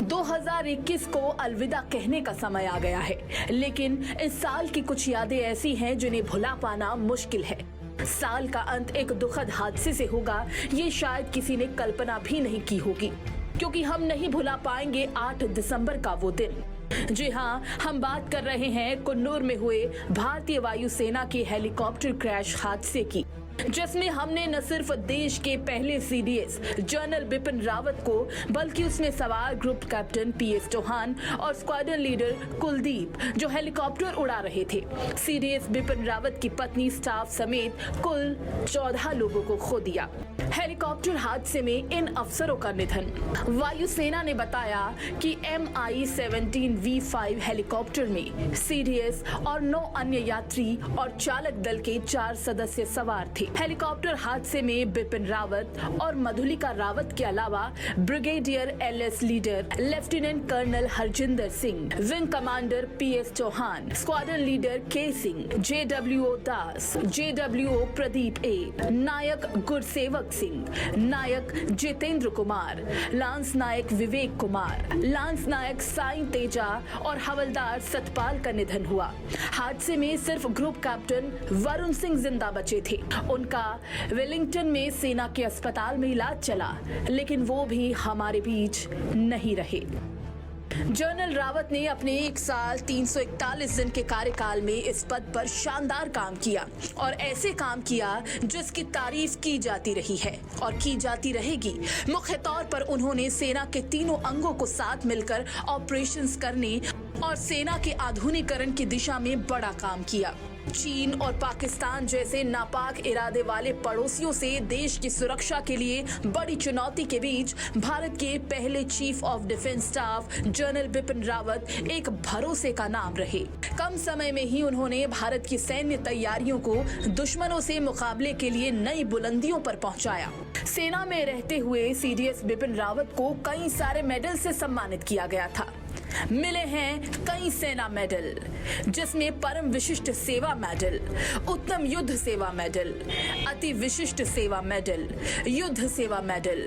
दो 2021 को अलविदा कहने का समय आ गया है, लेकिन इस साल की कुछ यादें ऐसी हैं जिन्हें भुला पाना मुश्किल है। साल का अंत एक दुखद हादसे से होगा, ये शायद किसी ने कल्पना भी नहीं की होगी, क्योंकि हम नहीं भुला पाएंगे 8 दिसंबर का वो दिन। जी हाँ, हम बात कर रहे हैं कन्नौर में हुए भारतीय वायुसेना के हेलीकॉप्टर क्रैश हादसे की, जिसमें हमने न सिर्फ देश के पहले सीडीएस जनरल बिपिन रावत को, बल्कि उसमें सवार ग्रुप कैप्टन PS चौहान और स्क्वाड्रन लीडर कुलदीप, जो हेलीकॉप्टर उड़ा रहे थे, सीडीएस बिपिन रावत की पत्नी, स्टाफ समेत कुल 14 लोगों को खो दिया। हेलीकॉप्टर हादसे में इन अफसरों का निधन। वायुसेना ने बताया कि MI-17V5 हेलीकॉप्टर में CDS और 9 अन्य यात्री और चालक दल के 4 सदस्य सवार थे। हेलीकॉप्टर हादसे में बिपिन रावत और मधुलिका रावत के अलावा brigadier LS Lidder lieutenant colonel Harjinder Singh, wing commander PS Chauhan, squadron leader K Singh, JWO Das, JWO Pradeep A, Naik Gursewak Singh, Naik Jitendra Kumar, lance Naik Vivek Kumar, lance Naik Sai Teja और हवलदार सतपाल का निधन हुआ। हादसे में सिर्फ ग्रुप कैप्टन वरुण सिंह जिंदा बचे थे। उनका वेलिंगटन में सेना के अस्पताल में इलाज चला, लेकिन वो भी हमारे बीच नहीं रहे। जनरल रावत ने अपने 1 साल 341 दिन के कार्यकाल में इस पद पर शानदार काम किया और ऐसे काम किया जिसकी तारीफ की जाती रही है और की जाती रहेगी। मुख्य तौर पर उन्होंने सेना के तीनों अंगों को साथ मिलकर ऑपरेशंस करने और सेना के आधुनिकीकरण की दिशा में बड़ा काम किया। चीन और पाकिस्तान जैसे नापाक इरादे वाले पड़ोसियों से देश की सुरक्षा के लिए बड़ी चुनौती के बीच भारत के पहले chief of defence staff general Bipin Rawat एक भरोसे का नाम रहे। कम समय में ही उन्होंने भारत की सैन्य तैयारियों को दुश्मनों से मुकाबले के लिए नई बुलंदियों पर पहुंचाया। सेना में रहते हुए CDS बिपिन रावत को कई सारे मेडल से सम्मानित किया गया था। मिले हैं कई सेना मेडल, जिसमें परम विशिष्ट सेवा मेडल, उत्तम युद्ध सेवा मेडल, अति विशिष्ट सेवा मेडल, युद्ध सेवा मेडल,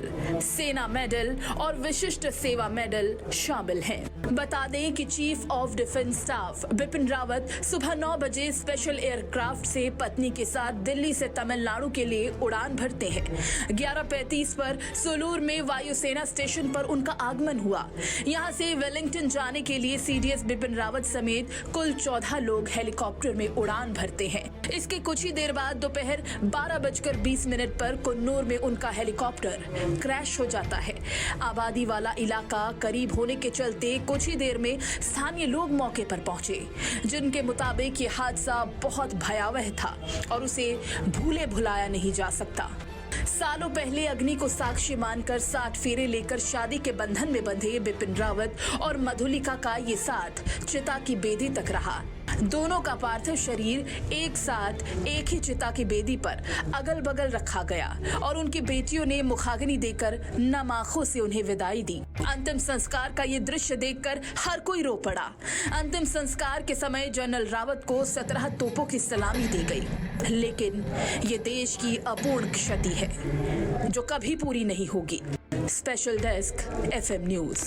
सेना मेडल और विशिष्ट सेवा मेडल शामिल हैं। बता दें कि chief of defence staff Bipin Rawat सुबह 9 बजे स्पेशल एयरक्राफ्ट से पत्नी के साथ दिल्ली से तमिलनाडु के लिए उड़ान भरते हैं। 11:35 पर सुलूर में वायुसेना स्टेशन पर उनका आगमन हुआ। यहां से वेलिंगटन जाने के लिए CDS बिपिन रावत समेत कुल 14 लोग हेलीकॉप्टर में उड़ान भरते हैं। इसके कुछ ही देर बाद दोपहर 12:20 पर कुन्नूर में उनका हेलीकॉप्टर क्रैश हो जाता है। आबादी वाला इलाका करीब होने के चलते कुछ ही देर में स्थानीय लोग मौके पर पहुंचे, जिनके मुताबिक ये हादसा बहुत भयावह था और उसे भूले भुलाया नहीं जा सकता। सालों पहले अग्नि को साक्षी मानकर 60 फेरे लेकर शादी के बंधन में बंधे बिपिन रावत और मधुलिका का ये साथ चिता की बेदी तक रहा। दोनों का पार्थिव शरीर एक साथ एक ही चिता की बेदी पर अगल बगल रखा गया और उनकी बेटियों ने मुखाग्नि देकर नम आंखों से उन्हें विदाई दी। अंतिम संस्कार का ये दृश्य देखकर हर कोई रो पड़ा। अंतिम संस्कार के समय जनरल रावत को 17 तोपों की सलामी दी गई, लेकिन ये देश की अपूर्ण क्षति है जो कभी पूरी नहीं होगी। Special desk FM news.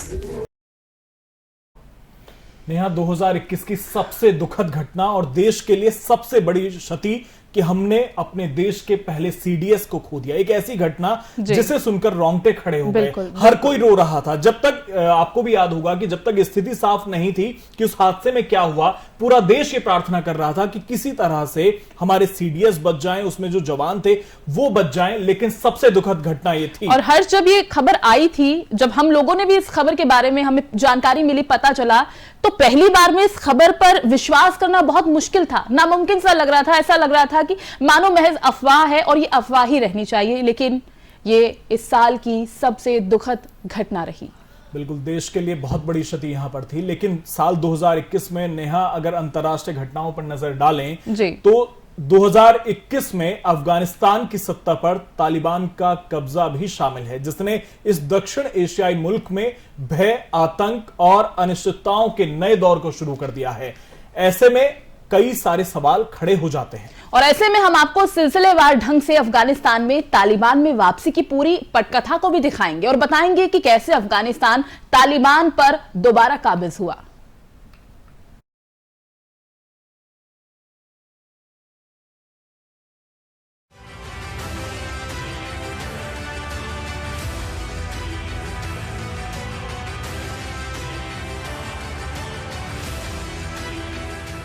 Neha, 2021 की सबसे दुखद घटना और देश के लिए सबसे बड़ी क्षति कि हमने अपने देश के पहले CDS को खो दिया। एक ऐसी घटना जिसे सुनकर रोंगटे खड़े हो गए। हर कोई रो रहा था। जब तक आपको भी याद होगा कि जब तक स्थिति साफ नहीं थी कि उस हादसे में क्या हुआ, पूरा देश ये प्रार्थना कर रहा था कि किसी तरह से हमारे CDS बच जाएं, उसमें जो जवान थे वो बच जाएं। लेकिन सबसे दुखद घटना ये थी। और हर्ष, जब ये खबर आई थी, जब हम लोगों ने भी इस खबर के बारे में हमें जानकारी मिली, पता चला, तो पहली बार में इस खबर पर विश्वास करना बहुत मुश्किल था, नामुमकिन सा लग रहा था। ऐसा लग रहा था कि मानो महज अफवाह है और ये अफवाह ही रहनी चाहिए। लेकिन ये इस साल की सबसे दुखद घटना रही। बिल्कुल, देश के लिए बहुत बड़ी क्षति यहां पर थी। लेकिन साल 2021 में नेहा, अगर अंतर्राष्ट्रीय घटनाओं पर नजर डालें तो 2021 में अफगानिस्तान की सत्ता पर तालिबान का कब्जा भी शामिल है, जिसने इस दक्षिण एशियाई मुल्क में भय, आतंक और अनिश्चितताओं के नए दौर को शुरू कर दिया है। ऐसे में कई सारे सवाल खड़े हो जाते हैं और ऐसे में हम आपको सिलसिलेवार ढंग से अफगानिस्तान में तालिबान में वापसी की पूरी पटकथा को भी दिखाएंगे और बताएंगे कि कैसे अफगानिस्तान तालिबान पर दोबारा काबिज हुआ।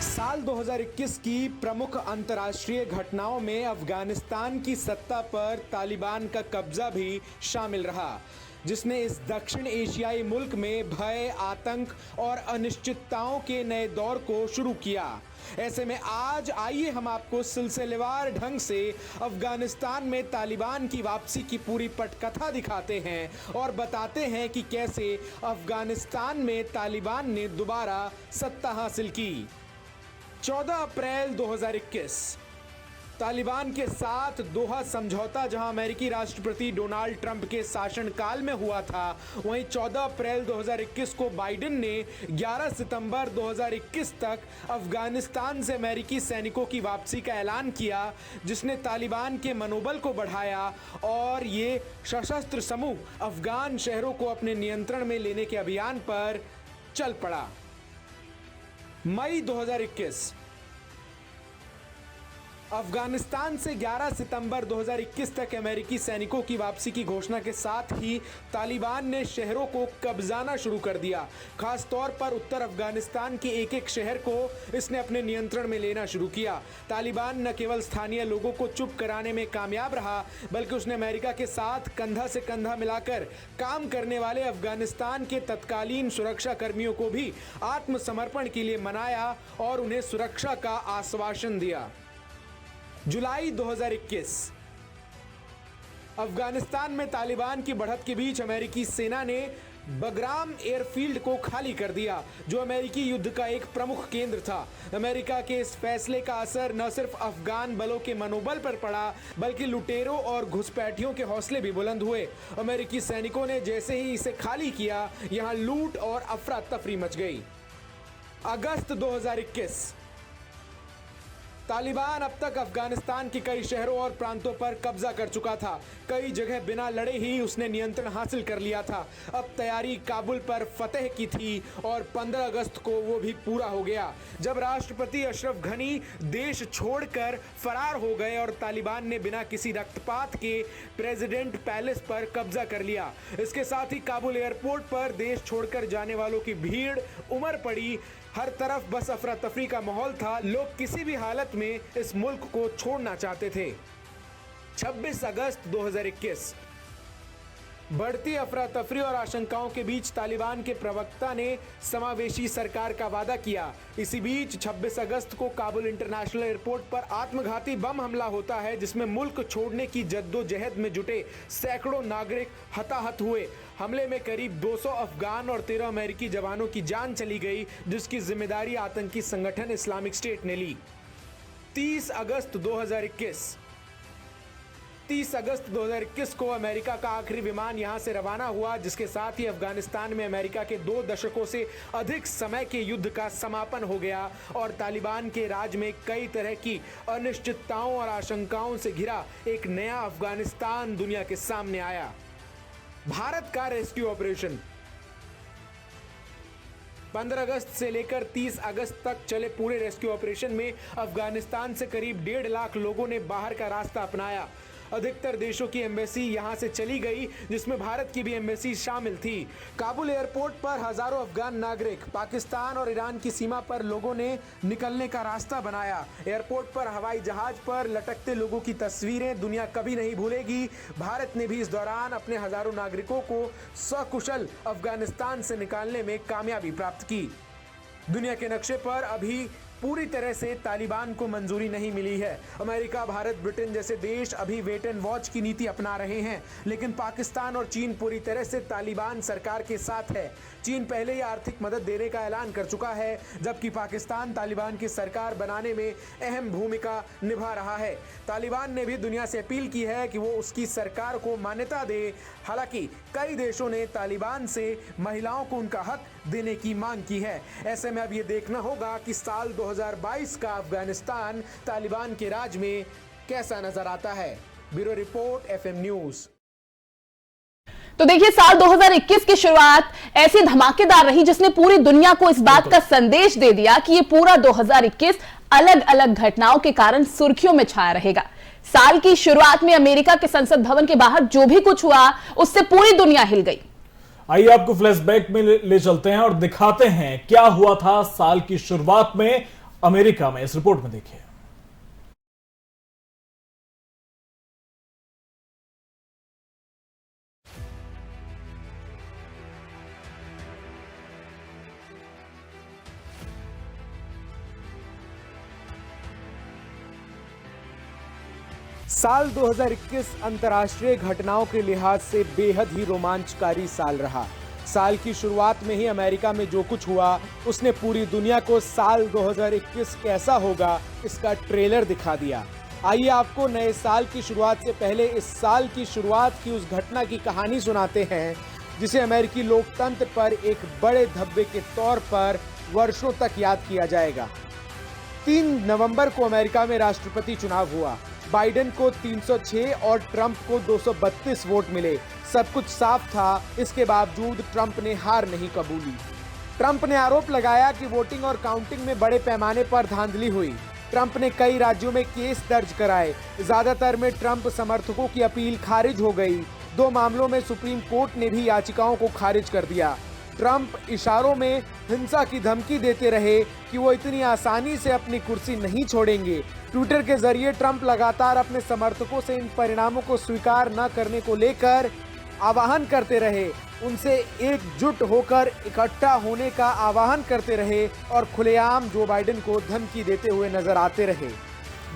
साल 2021 की प्रमुख अंतर्राष्ट्रीय घटनाओं में अफगानिस्तान की सत्ता पर तालिबान का कब्जा भी शामिल रहा, जिसने इस दक्षिण एशियाई मुल्क में भय, आतंक और अनिश्चितताओं के नए दौर को शुरू किया। ऐसे में आज आइए हम आपको सिलसिलेवार ढंग से अफगानिस्तान में तालिबान की वापसी की पूरी पटकथा दिखाते हैं और बताते हैं कि कैसे अफगानिस्तान में तालिबान ने दोबारा सत्ता हासिल की। 14 अप्रैल 2021 तालिबान के साथ दोहा समझौता जहां अमेरिकी राष्ट्रपति डोनाल्ड ट्रंप के शासनकाल में हुआ था, वहीं 14 अप्रैल 2021 को बाइडेन ने 11 सितंबर 2021 तक अफगानिस्तान से अमेरिकी सैनिकों की वापसी का ऐलान किया, जिसने तालिबान के मनोबल को बढ़ाया और ये सशस्त्र समूह अफगान शहरों को अपने नियंत्रण में लेने के अभियान पर चल पड़ा। मई 2021 अफगानिस्तान से 11 सितंबर 2021 तक अमेरिकी सैनिकों की वापसी की घोषणा के साथ ही तालिबान ने शहरों को कब्जाना शुरू कर दिया। खास तौर पर उत्तर अफगानिस्तान के एक एक शहर को इसने अपने नियंत्रण में लेना शुरू किया। तालिबान न केवल स्थानीय लोगों को चुप कराने में कामयाब रहा, बल्कि उसने अमेरिका के साथ कंधा से कंधा मिलाकर काम करने वाले अफगानिस्तान के तत्कालीन सुरक्षा कर्मियों को भी आत्मसमर्पण के लिए मनाया और उन्हें सुरक्षा का आश्वासन दिया। जुलाई 2021 अफगानिस्तान में तालिबान की बढ़त के बीच अमेरिकी सेना ने बगराम एयरफील्ड को खाली कर दिया, जो अमेरिकी युद्ध का एक प्रमुख केंद्र था। अमेरिका के इस फैसले का असर न सिर्फ अफगान बलों के मनोबल पर पड़ा, बल्कि लुटेरों और घुसपैठियों के हौसले भी बुलंद हुए। अमेरिकी सैनिकों ने जैसे ही इसे खाली किया, यहां लूट और अफरा तफरी मच गई। अगस्त 2021 तालिबान अब तक अफगानिस्तान के कई शहरों और प्रांतों पर कब्जा कर चुका था। कई जगह बिना लड़े ही उसने नियंत्रण हासिल कर लिया था। अब तैयारी काबुल पर फतेह की थी और 15 अगस्त को वो भी पूरा हो गया, जब राष्ट्रपति अशरफ घनी देश छोड़कर फरार हो गए और तालिबान ने बिना किसी रक्तपात के प्रेसिडेंट पैलेस पर कब्जा कर लिया। इसके साथ ही काबुल एयरपोर्ट पर देश छोड़कर जाने वालों की भीड़ उमड़ पड़ी। हर तरफ बस अफरा तफरी का माहौल था। लोग किसी भी हालत में इस मुल्क को छोड़ना चाहते थे। 26 अगस्त 2021 बढ़ती अफरा तफरी और आशंकाओं के बीच तालिबान के प्रवक्ता ने समावेशी सरकार का वादा किया। इसी बीच 26 अगस्त को काबुल इंटरनेशनल एयरपोर्ट पर आत्मघाती बम हमला होता है, जिसमें मुल्क छोड़ने की जद्दोजहद में जुटे सैकड़ों नागरिक हताहत हुए। हमले में करीब 200 अफगान और 13 अमेरिकी जवानों की जान चली गई, जिसकी जिम्मेदारी आतंकी संगठन इस्लामिक स्टेट ने ली। 30 अगस्त 2021 को अमेरिका का आखिरी विमान यहां से रवाना हुआ, जिसके साथ ही अफगानिस्तान में अमेरिका के 2 दशकों से अधिक समय के युद्ध का समापन हो गया और तालिबान के राज में कई तरह की अनिश्चितताओं और आशंकाओं से घिरा एक नया अफगानिस्तान दुनिया के सामने आया। भारत का रेस्क्यू ऑपरेशन 15 अगस्त से लेकर 30 अगस्त तक चले पूरे रेस्क्यू ऑपरेशन में अफगानिस्तान से करीब 1.5 लाख लोगों ने बाहर का रास्ता अपनाया। अधिकतर देशों की एम्बेसी यहां से चली गई, जिसमें भारत की भी एम्बेसी शामिल थी। काबुल एयरपोर्ट पर हजारों अफगान नागरिक, पाकिस्तान और ईरान की सीमा पर लोगों ने निकलने का रास्ता बनाया। एयरपोर्ट पर हवाई जहाज पर लटकते लोगों की तस्वीरें दुनिया कभी नहीं भूलेगी। भारत ने भी इस दौरान अपने हजारों नागरिकों को सकुशल अफगानिस्तान से निकालने में कामयाबी प्राप्त की। दुनिया के नक्शे पर अभी पूरी तरह से तालिबान को मंजूरी नहीं मिली है। अमेरिका, भारत, ब्रिटेन जैसे देश अभी वेट एंड वॉच की नीति अपना रहे हैं, लेकिन पाकिस्तान और चीन पूरी तरह से तालिबान सरकार के साथ है। चीन पहले ही आर्थिक मदद देने का ऐलान कर चुका है, जबकि पाकिस्तान तालिबान की सरकार बनाने में अहम भूमिका निभा रहा है। तालिबान ने भी दुनिया से अपील की है कि वो उसकी सरकार को मान्यता दे। हालांकि कई देशों ने तालिबान से महिलाओं को उनका हक देने की मांग की है। ऐसे में अब ये देखना होगा कि साल 2022 का अफगानिस्तान तालिबान के राज में कैसा नजर आता है। Bureau report, FM news. तो देखिए, साल 2021 की शुरुआत ऐसी धमाकेदार रही जिसने पूरी दुनिया को इस बात का संदेश दे दिया कि ये पूरा 2021 अलग अलग घटनाओं के कारण सुर्खियों में छाया रहेगा। साल की शुरुआत में अमेरिका के संसद भवन के बाहर जो भी कुछ हुआ, उससे पूरी दुनिया हिल गई। आइए आपको फ्लैशबैक में ले चलते हैं और दिखाते हैं क्या हुआ था साल की शुरुआत में अमेरिका में। इस रिपोर्ट में देखिए। साल 2021 अंतर्राष्ट्रीय घटनाओं के लिहाज से बेहद ही रोमांचकारी साल रहा। साल की शुरुआत में ही अमेरिका में जो कुछ हुआ उसने पूरी दुनिया को साल 2021 कैसा होगा इसका ट्रेलर दिखा दिया। आइए आपको नए साल की शुरुआत से पहले इस साल की शुरुआत की उस घटना की कहानी सुनाते हैं जिसे अमेरिकी लोकतंत्र पर एक बड़े धब्बे के तौर पर वर्षों तक याद किया जाएगा। 3 नवंबर को अमेरिका में राष्ट्रपति चुनाव हुआ। बाइडेन को 306 और ट्रंप को 232 वोट मिले। सब कुछ साफ था, इसके बावजूद ट्रंप ने हार नहीं कबूली। ट्रंप ने आरोप लगाया कि वोटिंग और काउंटिंग में बड़े पैमाने पर धांधली हुई। ट्रंप ने कई राज्यों में केस दर्ज कराए। ज्यादातर में ट्रंप समर्थकों की अपील खारिज हो गई। 2 मामलों में सुप्रीम कोर्ट ने भी याचिकाओं को खारिज कर दिया। ट्रंप इशारों में हिंसा की धमकी देते रहे कि वो इतनी आसानी से अपनी कुर्सी नहीं छोड़ेंगे। ट्विटर के जरिए ट्रंप लगातार अपने समर्थकों से इन परिणामों को स्वीकार न करने को लेकर आह्वान करते रहे, उनसे एकजुट होकर इकट्ठा होने का आह्वान करते रहे और खुलेआम जो बाइडेन को धमकी देते हुए नजर आते रहे।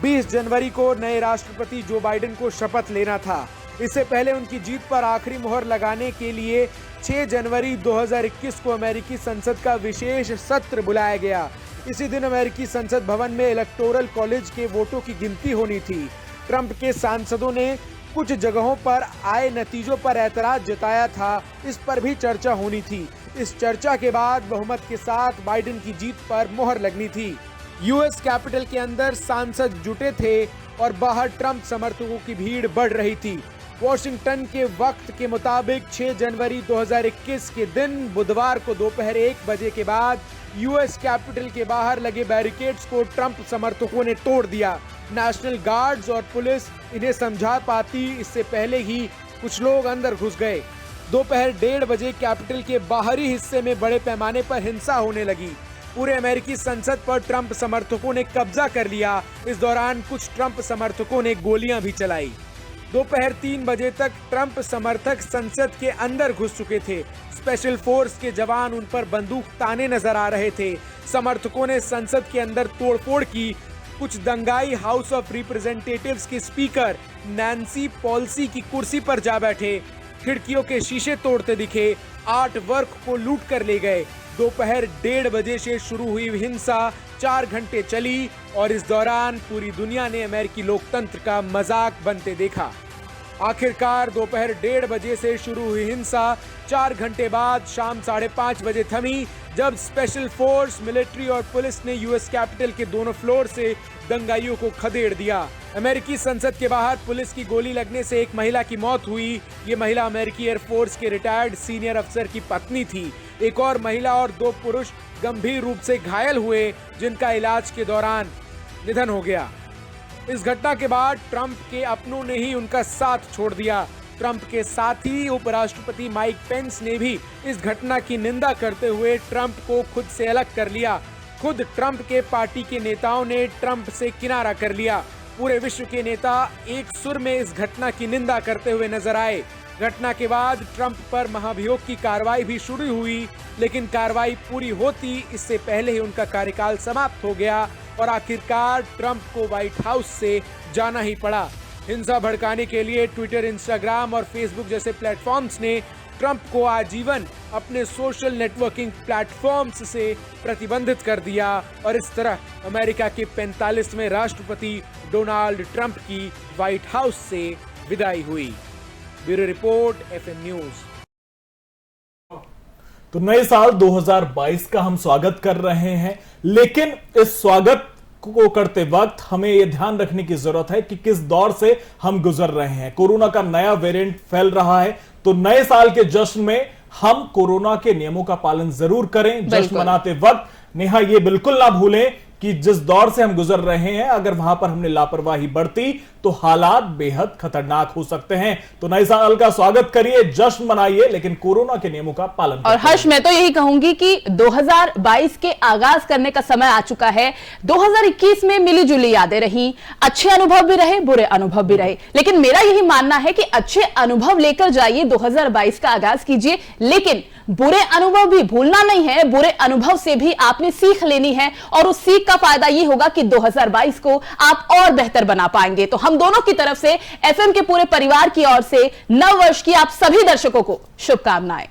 20 जनवरी को नए राष्ट्रपति जो बाइडेन को शपथ लेना था। इससे पहले उनकी जीत पर आखिरी मोहर लगाने के लिए 6 जनवरी 2021 को अमेरिकी संसद का विशेष सत्र बुलाया गया। इसी दिन अमेरिकी संसद भवन में इलेक्टोरल कॉलेज के वोटों की गिनती होनी थी। ट्रंप के सांसदों ने कुछ जगहों पर आए नतीजों पर ऐतराज जताया था, इस पर भी चर्चा होनी थी। इस चर्चा के बाद बहुमत के साथ बाइडेन की जीत पर मोहर लगनी थी। यूएस कैपिटल के अंदर सांसद जुटे थे और बाहर ट्रंप समर्थकों की भीड़ बढ़ रही थी। वॉशिंगटन के वक्त के मुताबिक 6 जनवरी 2021 के दिन बुधवार को दोपहर 1 बजे के बाद यूएस कैपिटल के बाहर लगे बैरिकेड्स को ट्रंप समर्थकों ने तोड़ दिया। नेशनल गार्ड्स और पुलिस इन्हें समझा पाती, इससे पहले ही कुछ लोग अंदर घुस गए। दोपहर 1:30 बजे कैपिटल के बाहरी हिस्से में बड़े पैमाने पर हिंसा होने लगी। पूरे अमेरिकी संसद पर ट्रंप समर्थकों ने कब्जा कर लिया। इस दौरान कुछ ट्रंप समर्थकों ने गोलियां भी चलाई। दोपहर 3 बजे तक ट्रंप समर्थक संसद के अंदर घुस चुके थे। स्पेशल फोर्स के जवान उन पर बंदूक ताने नजर आ रहे थे। समर्थकों ने संसद के अंदर तोड़फोड़ की। कुछ दंगाई हाउस ऑफ रिप्रेजेंटेटिव्स के स्पीकर नैन्सी पेलोसी की कुर्सी पर जा बैठे। खिड़कियों के शीशे तोड़ते दिखे। आर्ट वर्क को लूट कर ले गए। दोपहर 1:30 बजे से शुरू हुई हिंसा 4 घंटे चली और इस दौरान पूरी दुनिया ने अमेरिकी लोकतंत्र का मजाक बनते देखा। आखिरकार दोपहर 1:30 बजे से शुरू हुई हिंसा 4 घंटे बाद शाम 5:30 बजे थमी, जब स्पेशल फोर्स, मिलिट्री और पुलिस ने यूएस कैपिटल के दोनों फ्लोर से दंगाइयों को खदेड़ दिया। अमेरिकी संसद के बाहर पुलिस की गोली लगने से एक महिला की मौत हुई। ये महिला अमेरिकी एयरफोर्स के रिटायर्ड सीनियर अफसर की पत्नी थी। एक और महिला और 2 पुरुष गंभीर रूप से घायल हुए, जिनका इलाज के दौरान निधन हो गया। इस घटना के बाद ट्रंप के अपनों ने ही उनका साथ छोड़ दिया। ट्रंप के साथ ही उपराष्ट्रपति माइक पेंस ने भी इस घटना की निंदा करते हुए ट्रंप को खुद से अलग कर लिया। खुद ट्रंप के पार्टी के नेताओं ने ट्रंप से किनारा कर लिया। पूरे विश्व के नेता एक सुर में इस घटना की निंदा करते हुए नजर आए। घटना के बाद ट्रंप पर महाभियोग की कार्रवाई भी शुरू हुई, लेकिन कार्रवाई पूरी होती इससे पहले ही उनका कार्यकाल समाप्त हो गया और आखिरकार ट्रंप को व्हाइट हाउस से जाना ही पड़ा। हिंसा भड़काने के लिए ट्विटर, इंस्टाग्राम और फेसबुक जैसे प्लेटफॉर्म्स ने ट्रंप को आजीवन अपने सोशल नेटवर्किंग प्लेटफॉर्म्स से प्रतिबंधित कर दिया और इस तरह अमेरिका के 45वें राष्ट्रपति डोनाल्ड ट्रंप की व्हाइट हाउस से विदाई हुई। Bureau report, FM news. तो नए साल 2022 का हम स्वागत कर रहे हैं, लेकिन इस स्वागत को करते वक्त हमें यह ध्यान रखने की जरूरत है कि किस दौर से हम गुजर रहे हैं। कोरोना का नया वेरिएंट फैल रहा है, तो नए साल के जश्न में हम कोरोना के नियमों का पालन जरूर करें। जश्न मनाते वक्त नेहा ये बिल्कुल ना भूलें कि जिस दौर से हम गुजर रहे हैं, अगर वहां पर हमने लापरवाही बरती तो हालात बेहद खतरनाक हो सकते हैं। तो नए साल का स्वागत करिए, जश्न मनाइए, लेकिन कोरोना के नियमों का पालन करिए। और हर्ष, मैं तो यही कहूंगी कि 2022 के आगाज करने का समय आ चुका है। 2021 में मिली जुली यादें रही, अच्छे अनुभव भी रहे, बुरे अनुभव भी रहे, लेकिन मेरा यही मानना है कि अच्छे अनुभव लेकर जाइए, 2022 का आगाज कीजिए, लेकिन बुरे अनुभव भी भूलना नहीं है। बुरे अनुभव से भी आपने सीख लेनी है और उस सीख का फायदा यह होगा कि 2022 को आप और बेहतर बना पाएंगे। तो हम दोनों की तरफ से, एफएम के पूरे परिवार की ओर से नव वर्ष की आप सभी दर्शकों को शुभकामनाएं।